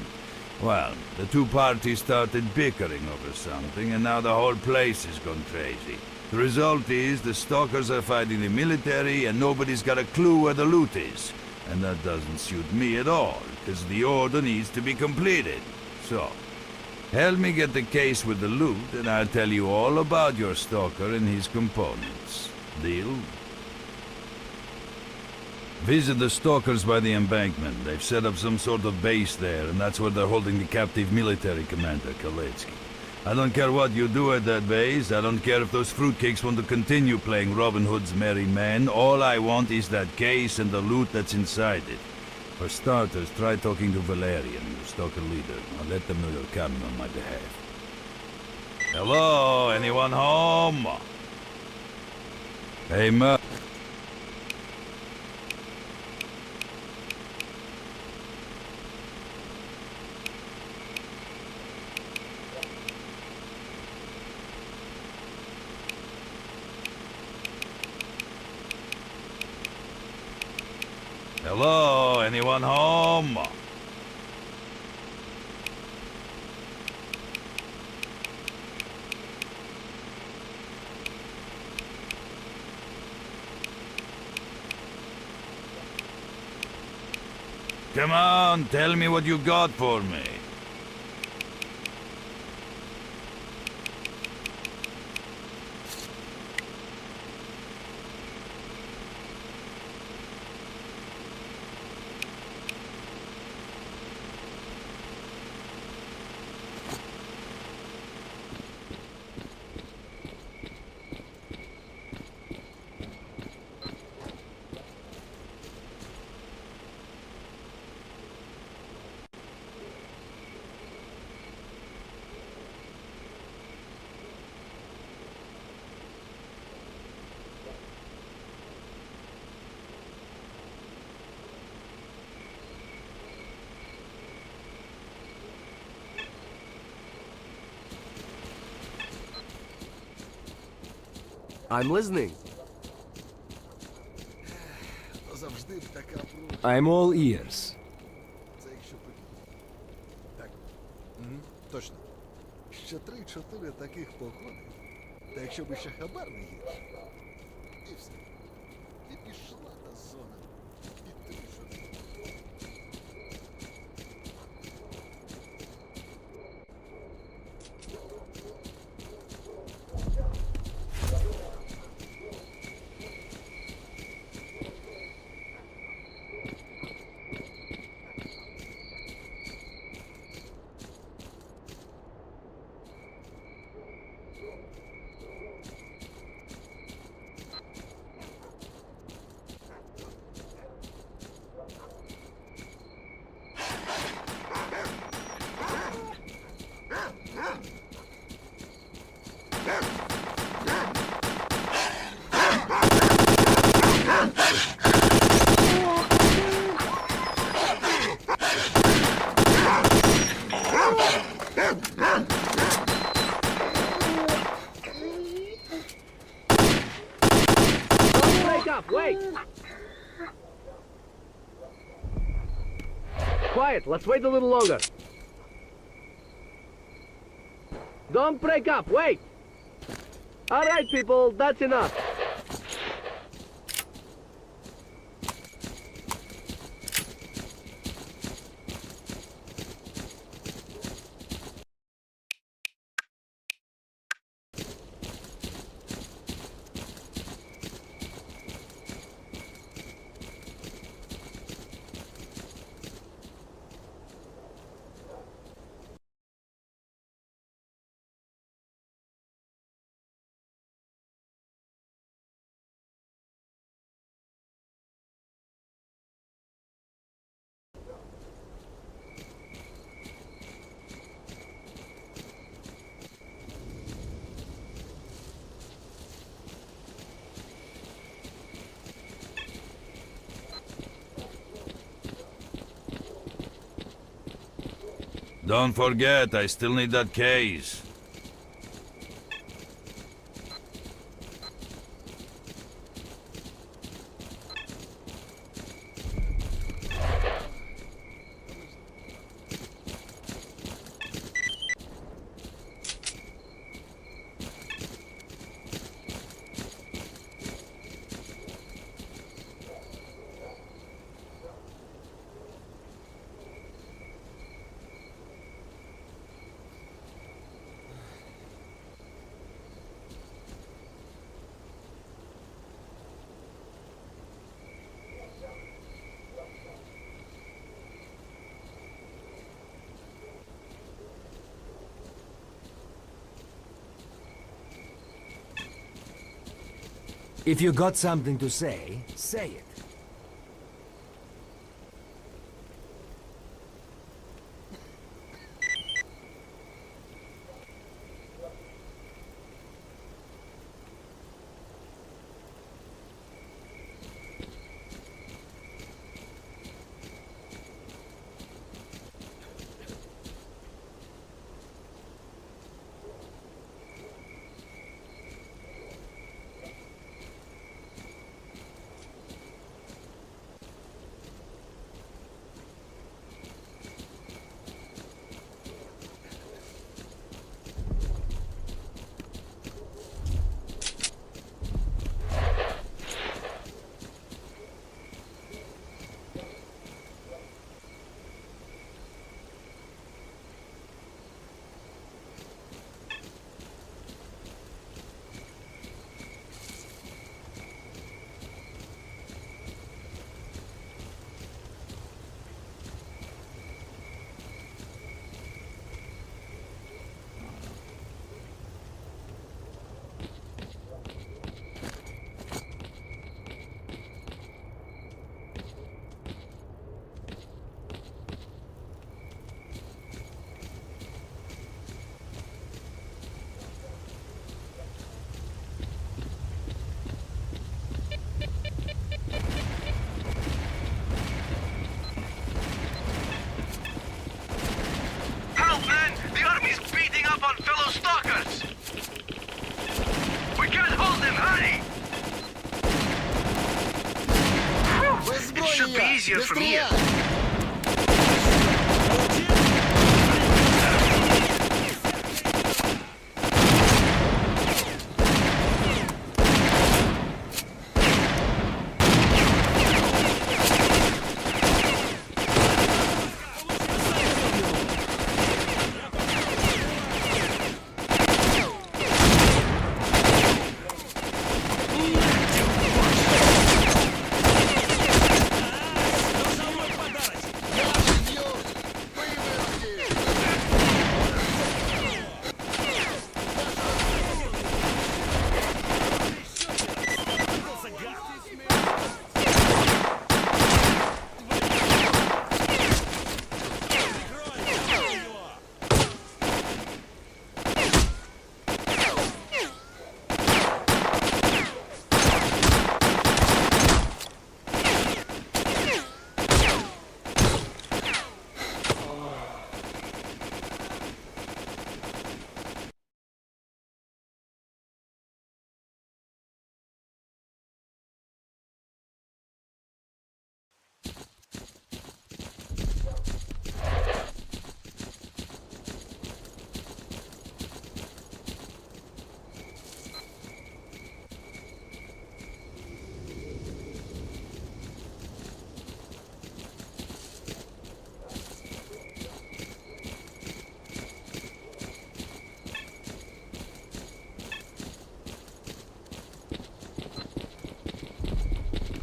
Well, the two parties started bickering over something, and now the whole place has gone crazy. The result is the stalkers are fighting the military and nobody's got a clue where the loot is. And that doesn't suit me at all, because the order needs to be completed. So, help me get the case with the loot and I'll tell you all about your stalker and his components. Deal? Visit the stalkers by the embankment. They've set up some sort of base there, and that's where they're holding the captive military commander, S.T.A.L.K.E.R. I don't care what you do at that base. I don't care if those fruitcakes want to continue playing Robin Hood's merry men. All I want is that case and the loot that's inside it. For starters, try talking to Valerian, your stalker leader. I'll let them know you're coming on my behalf. Hello? Anyone home? Hey, Ma. Hello? Anyone home? Come on, tell me what you got for me. I'm listening. Завжди б така пружа. I'm all ears. Це якщо так. Точно. Ще 3-4 таких походів. Та якщо б ще хабар не гірше. І все. І пішла та зона. І ти що? Break up, wait! Quiet, let's wait a little longer. Don't break up, wait! Alright, people, that's enough. Don't forget, I still need that case. If you got something to say, say it. Should be easier from here.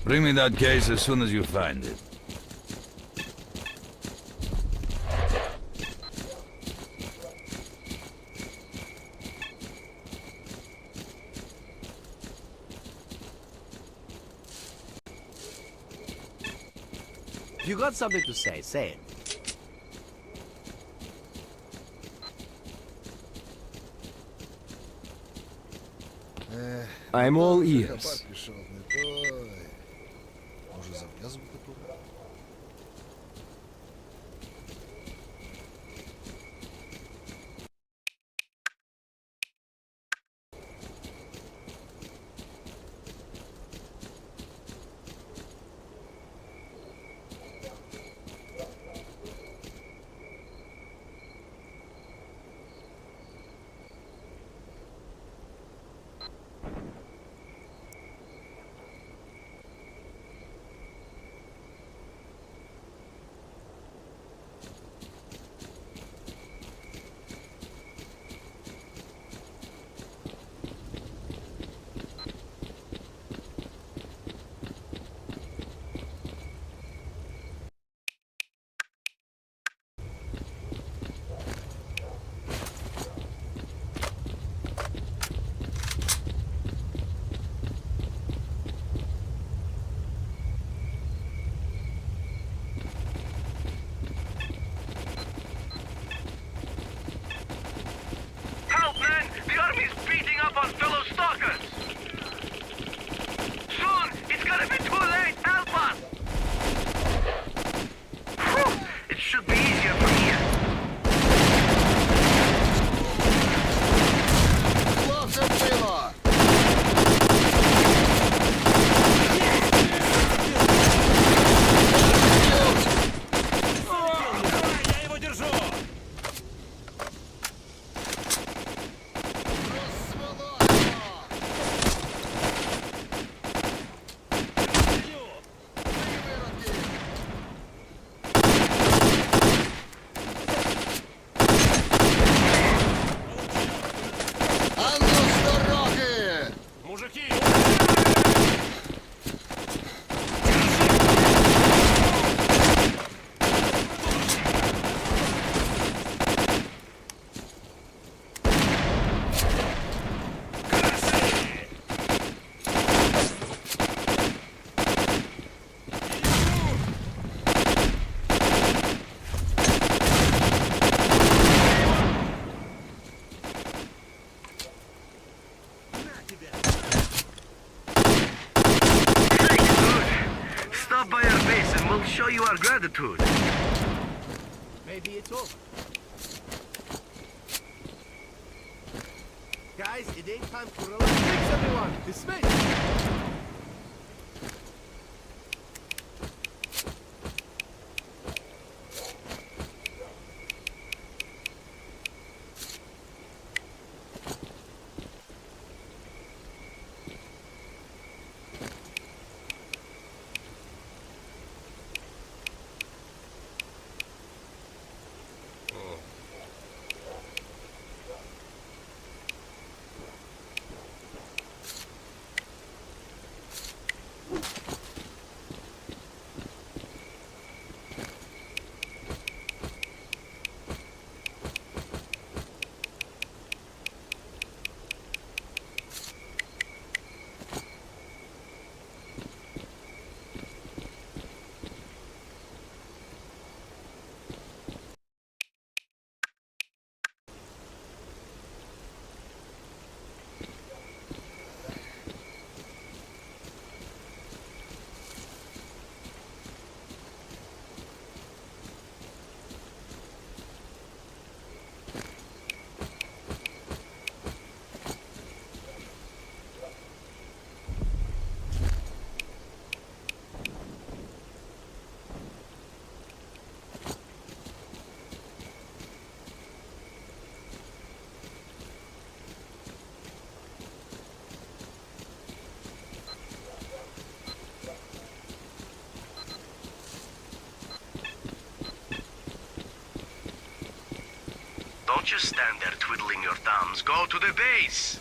Bring me that case as soon as you find it. If you got something to say, say it. I'm all ears. Пішов не той. Може зав'язувати пора? Help, man! The army's beating up on fellow stalkers! Soon, it's gonna be too late! Help us! Whew! It should be easier from here. Хлопця вбило! Я его держу! А ну з дороги! Мужики! Stop by our base and we'll show you our gratitude. Maybe it's over. Guys, it ain't time to relax. Thanks, everyone. Dismiss. Don't just stand there twiddling your thumbs. Go to the base!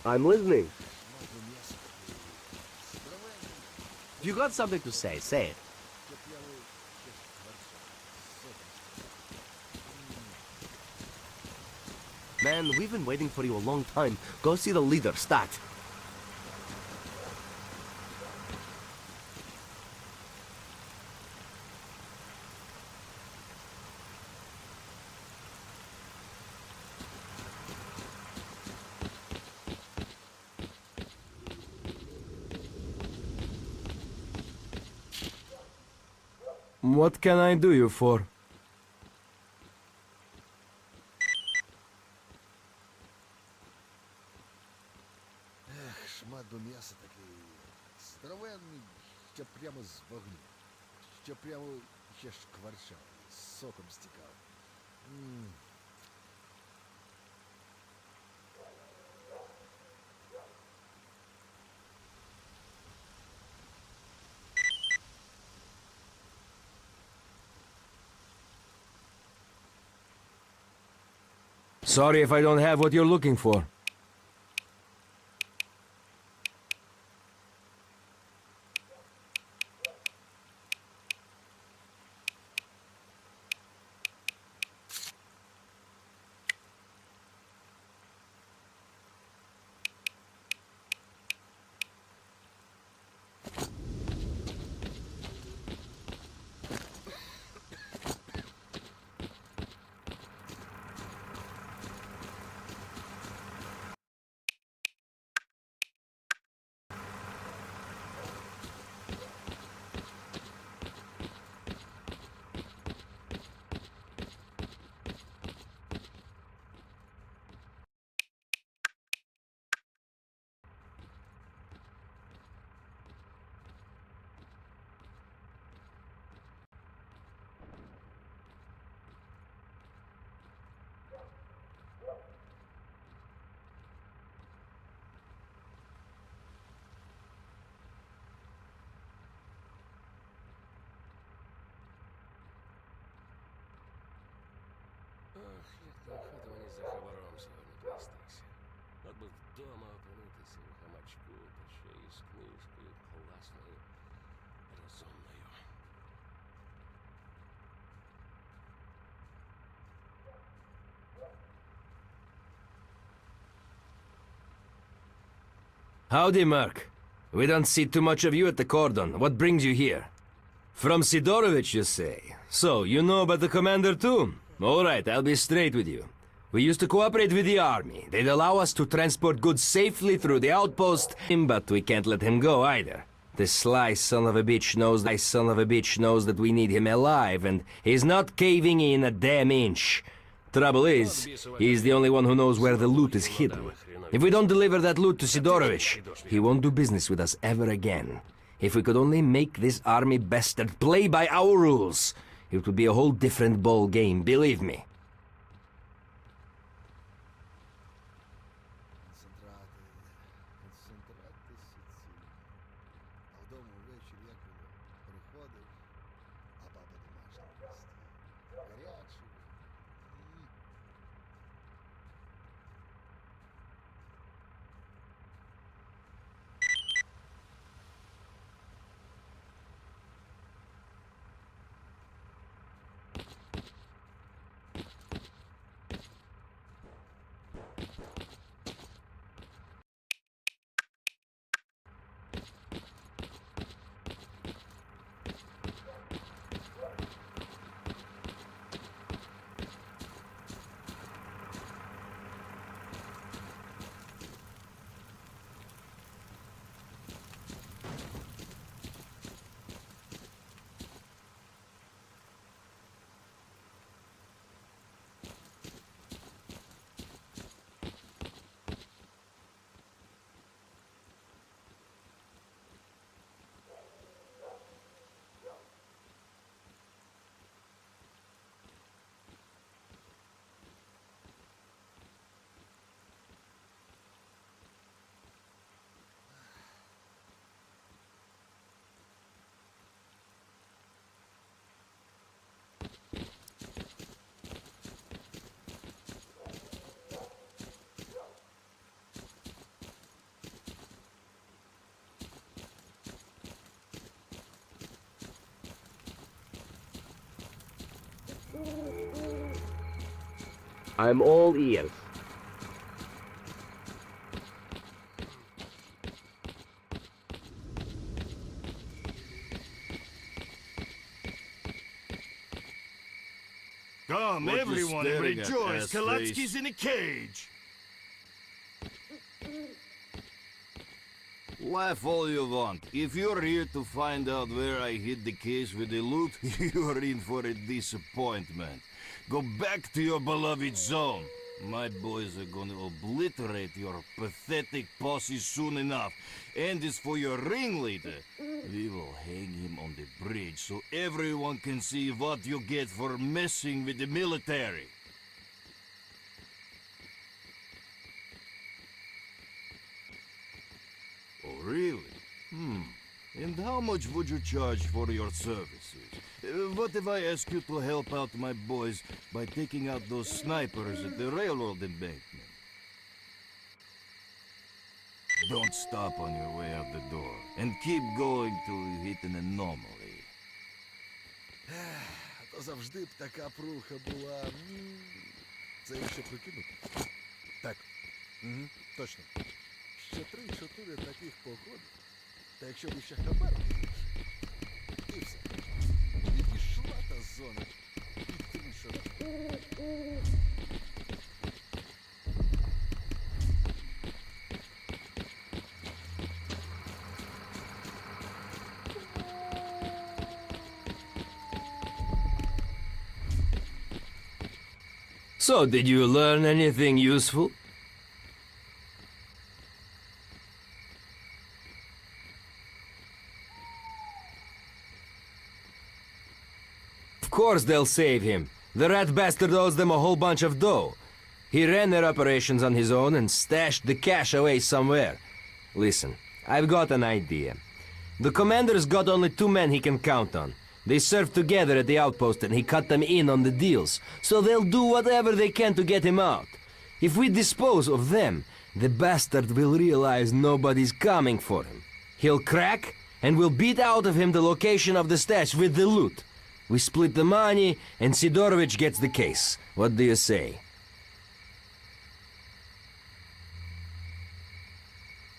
I'm listening. If you got something to say, say it. Man, we've been waiting for you a long time. Go see the leader, stat. What can I do you for? Шмат би м'яса такий здоровенний, ще прямо з вогню. Ще прямо ще шкварчав, соком стікав. Sorry if I don't have what you're looking for. Охота мені за хабаром сьогодні трястися. От би вдома опинитися у гамачку, та ще й з книжкою класною, розумною. Howdy, Merc. We don't see too much of you at the cordon. What brings you here? From Sidorovich, you say? So, you know about the commander too? All right, I'll be straight with you. We used to cooperate with the army. They'd allow us to transport goods safely through the outpost, but we can't let him go either. The sly son of a bitch knows that we need him alive, and he's not caving in a damn inch. Trouble is, he's the only one who knows where the loot is hidden. If we don't deliver that loot to Sidorovich, he won't do business with us ever again. If we could only make this army bastard play by our rules, it would be a whole different ball game, believe me. А вдома ввечері як було? Приходиш, а баба домашня прості. Гарячий. I'm all ears. Come, What you everyone, and staring at, rejoice! ass-face? Kalatsky's in a cage! Laugh all you want. If you're here to find out where I hid the case with the loot, you're in for a disappointment. Go back to your beloved zone. My boys are gonna obliterate your pathetic posse soon enough. And as for your ringleader, we will hang him on the bridge so everyone can see what you get for messing with the military. Oh, really? And how much would you charge for your services? What if I ask you to help out my boys by taking out those snipers at the railroad embankment? Don't stop on your way out the door, and keep going till you hit an anomaly. То завжди б така пруха була. Це якщо прикинути. Так. Угу, точно. Ще 3-4 таких походів. Та якщо б ще хабар і все. І пішла та зона. І трішала. So, did you learn anything useful? Of course they'll save him. The rat bastard owes them a whole bunch of dough. He ran their operations on his own and stashed the cash away somewhere. Listen, I've got an idea. The commander's got only 2 men he can count on. They served together at the outpost and he cut them in on the deals, so they'll do whatever they can to get him out. If we dispose of them, the bastard will realize nobody's coming for him. He'll crack, and we'll beat out of him the location of the stash with the loot. We split the money, and Sidorovich gets the case. What do you say?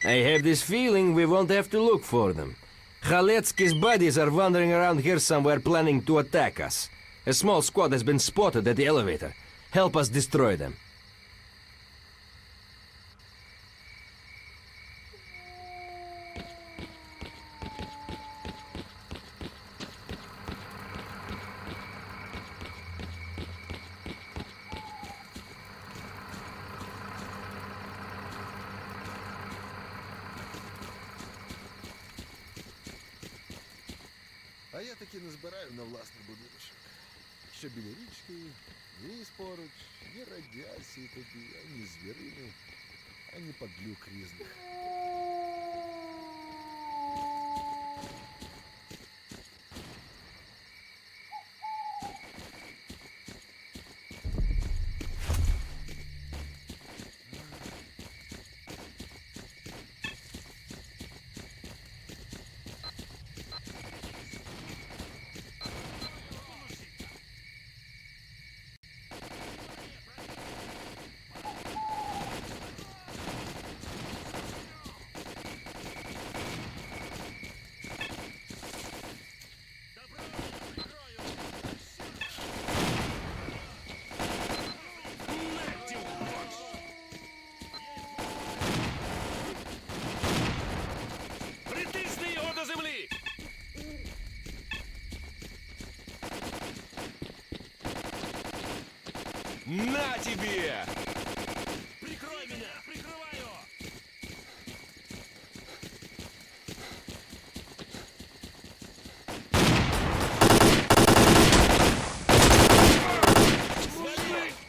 I have this feeling we won't have to look for them. Khaletsky's buddies are wandering around here somewhere planning to attack us. A small squad has been spotted at the elevator. Help us destroy them. А я таки не збираю на власний будиночок. Що біля річки, ліс поруч, ні радіації тобі, ані звірини, ані падлюк різних. Притисни його до землі! На тебе! Прикрой меня! Прикрываю!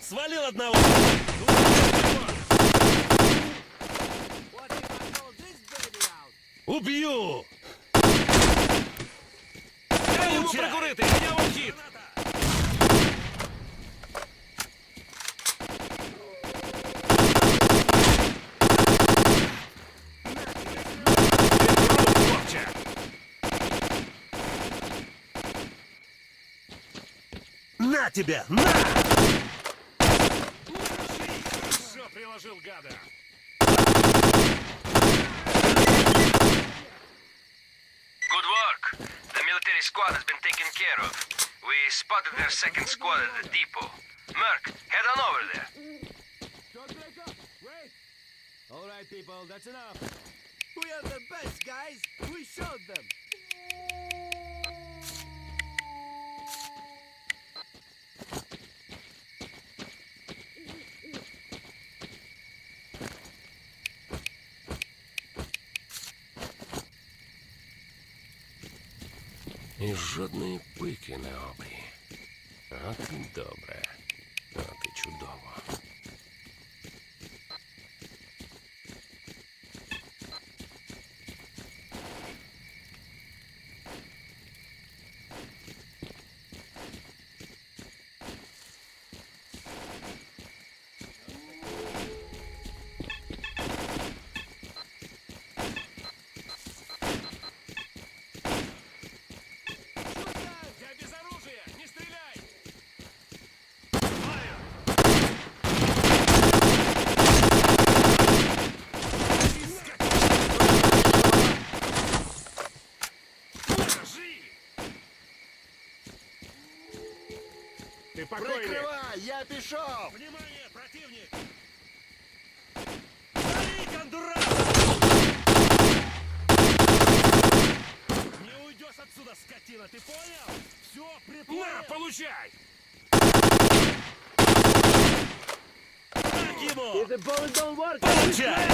Свалил одного! Убью! Дай йому прикурити! Я в хід! На тебя! На! заложил, гада! Good work. The military squad has been taken care of. We spotted their second squad at the depot. Merc, head on over there. All right, people, that's enough. We are the best, guys. We showed them. І жодної пики на обрі. От і добре. От і чудово. Я без оружия! Не стреляй! Ты покойник! Прикривай, я пішов! Внимание, противник! Гори, кондура! Не уйдешь отсюда, скотина, ты понял? Все, приплыл! На, получай! Так ему! If the bullet don't work, Получай!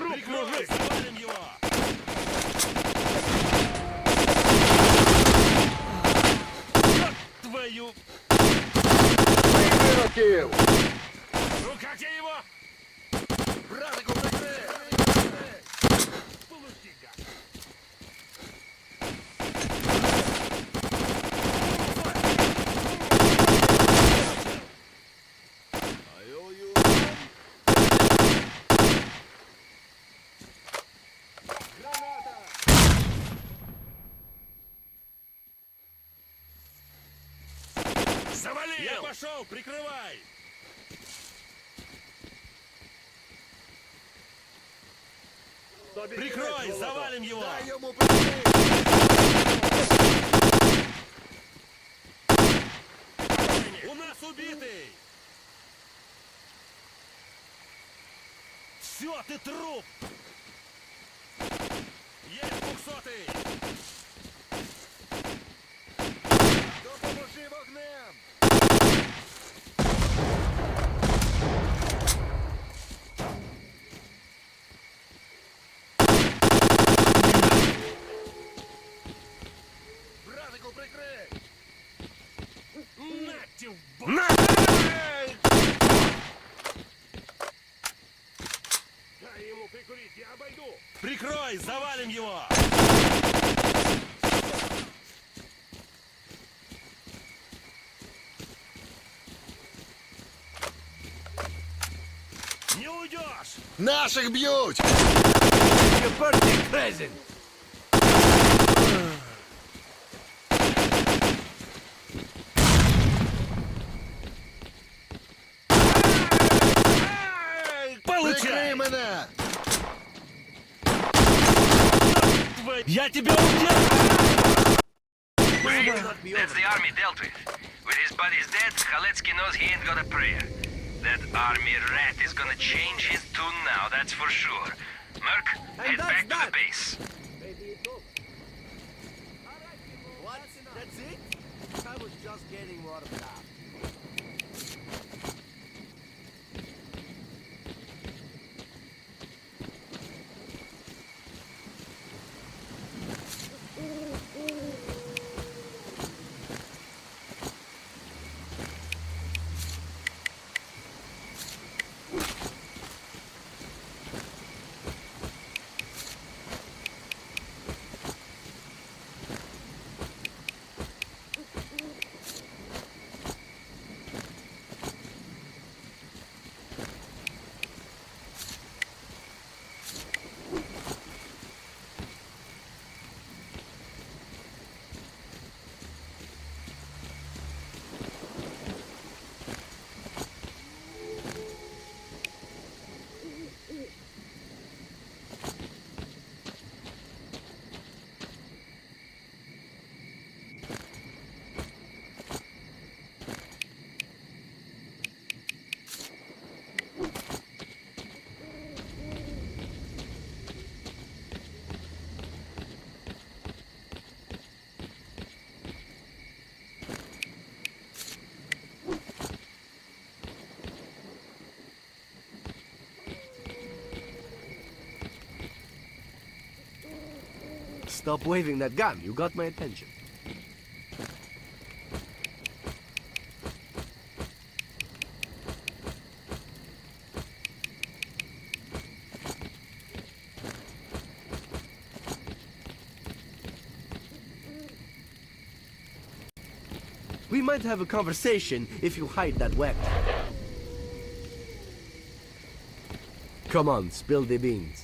Прикрой, завалим его! Ёб твою! Вироків! Ну как я его? Братику, прикрий! Получи, гад! завалил! Я пошел, прикрывай! Прикрой, завалим его! Дай йому прикрий! У нас убитый! Все, ты труп! Есть 200-й! Допоможи вогнем! Братику, прикрий! Нате в бок! Дай ему прикурить, я обойду. Прикрой, завалим его! Не уйдешь! Наших б'ють! Your birthday present! Получай! Прикрий мене! Я тебя удержу! That's the army dealt with. With his buddies dead, Khaletsky knows he ain't got a prayer. That army rat is gonna change his tune now, that's for sure. Merc, head back to the base. What? That's it? I was just getting warmed up. Stop waving that gun. You got my attention. We might have a conversation if you hide that weapon. Come on, spill the beans.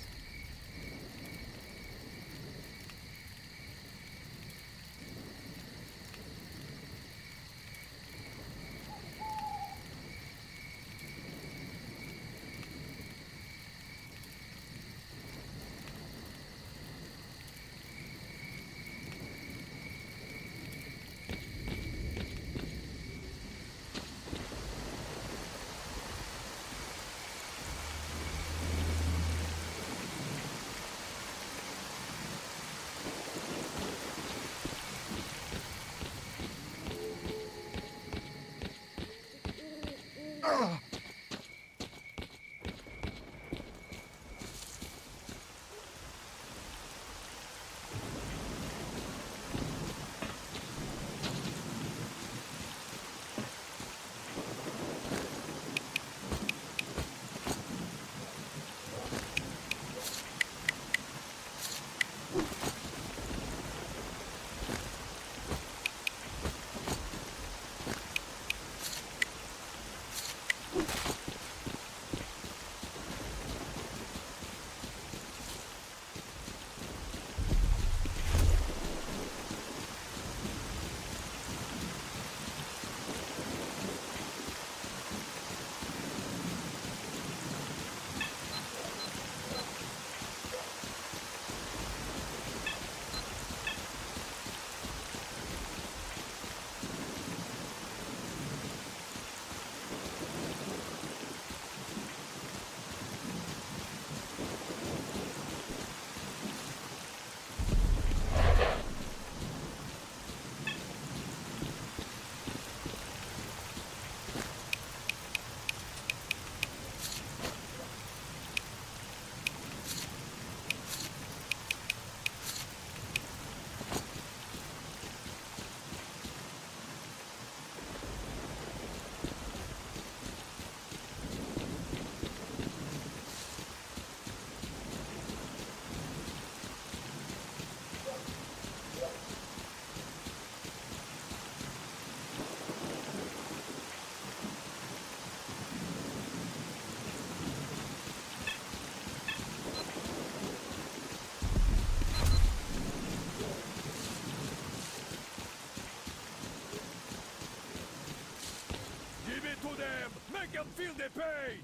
Make them feel the pain!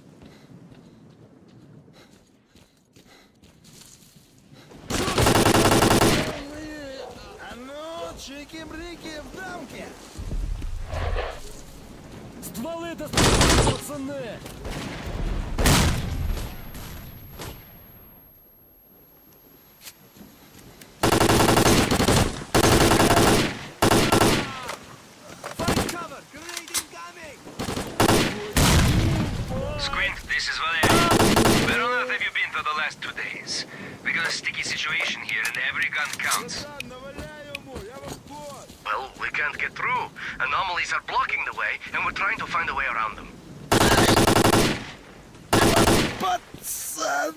А ну, чики-брики в дамке! Стволы доставайте, пацаны! Squint, this is Valeria. Where on earth have you been for the last 2 days? We got a sticky situation here and every gun counts. Well, we can't get through. Anomalies are blocking the way, and we're trying to find a way around them. Пацаны!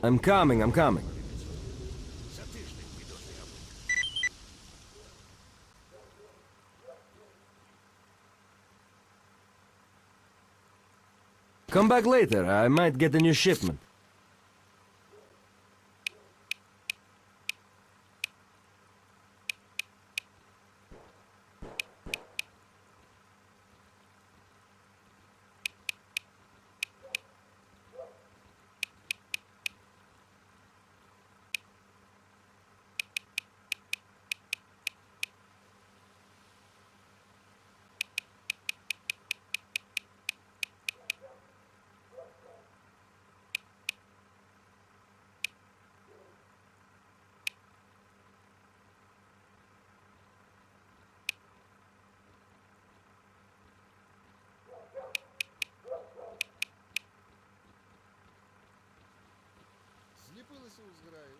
I'm coming, I'm coming. Come back later, I might get a new shipment. Зліпилися у зграю,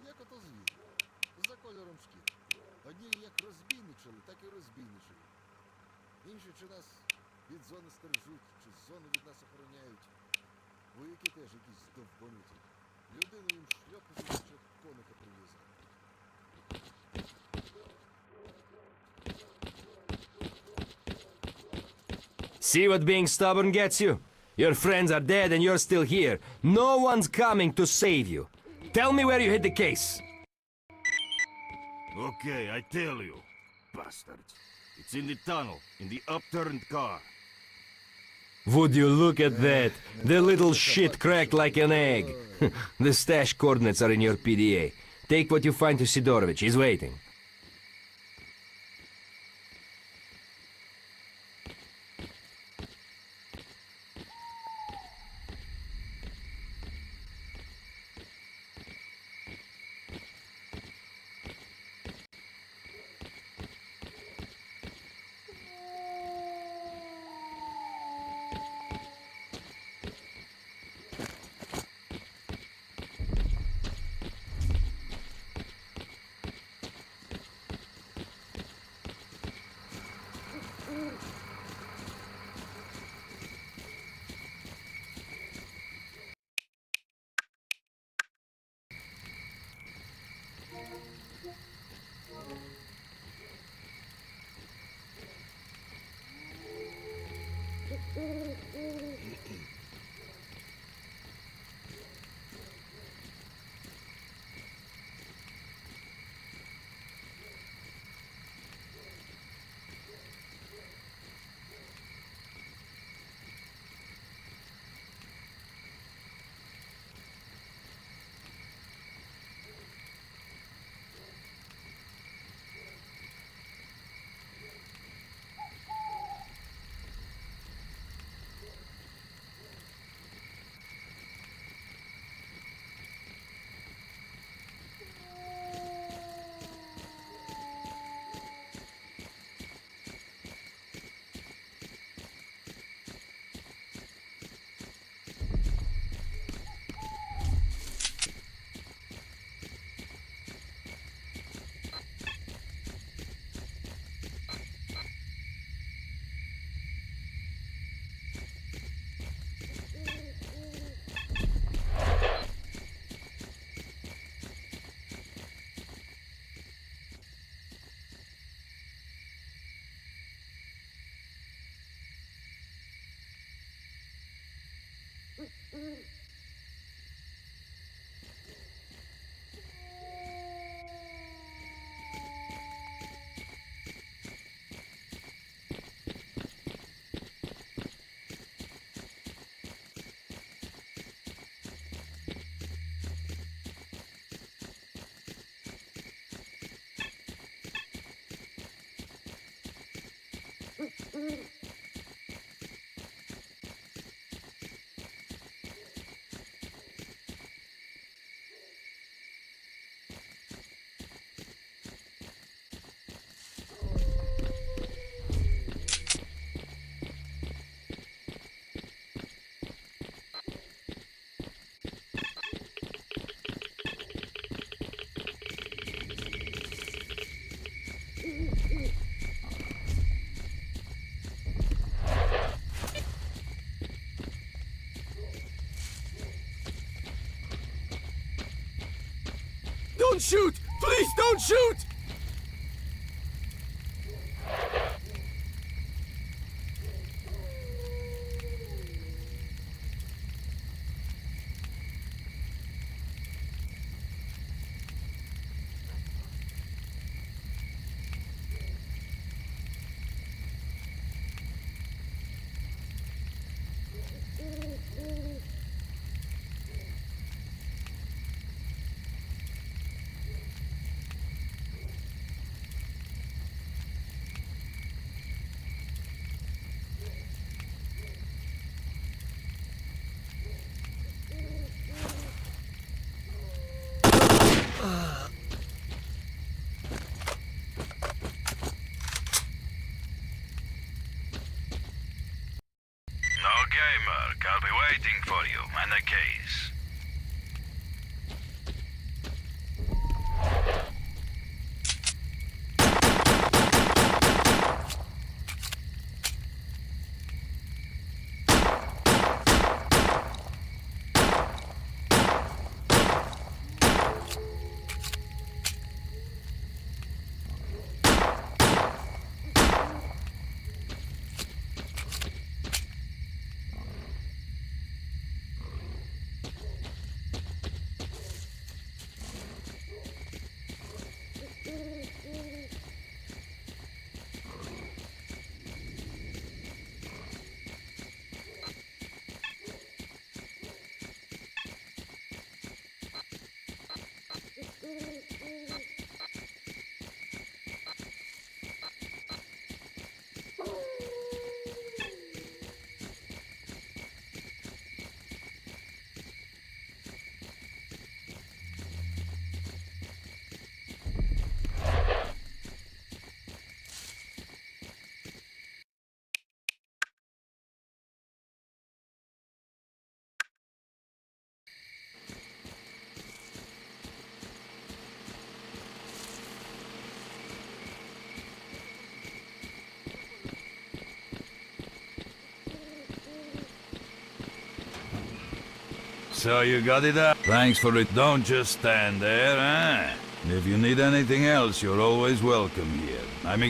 як ото звір, за кольором шкір. Одні як розбійничали, так і розбійничали. Інші чи нас від зони стережуть, чи зону від нас охороняють. Вояки теж якісь довбануті. Людину їм шльопнути, що коника прив'язати. See what being stubborn gets you? Your friends are dead and you're still here. No one's coming to save you. Tell me where you hid the case. Okay, I tell you, bastards. It's in the tunnel, in the upturned car. Would you look at that? The little shit cracked like an egg. The stash coordinates are in your PDA. Take what you find to Sidorovich. He's waiting. Don't shoot! Please don't shoot! Okay, Merc, I'll be waiting for you and the case. So you got it up? Thanks for it. Don't just stand there, eh? If you need anything else, you're always welcome here. I'm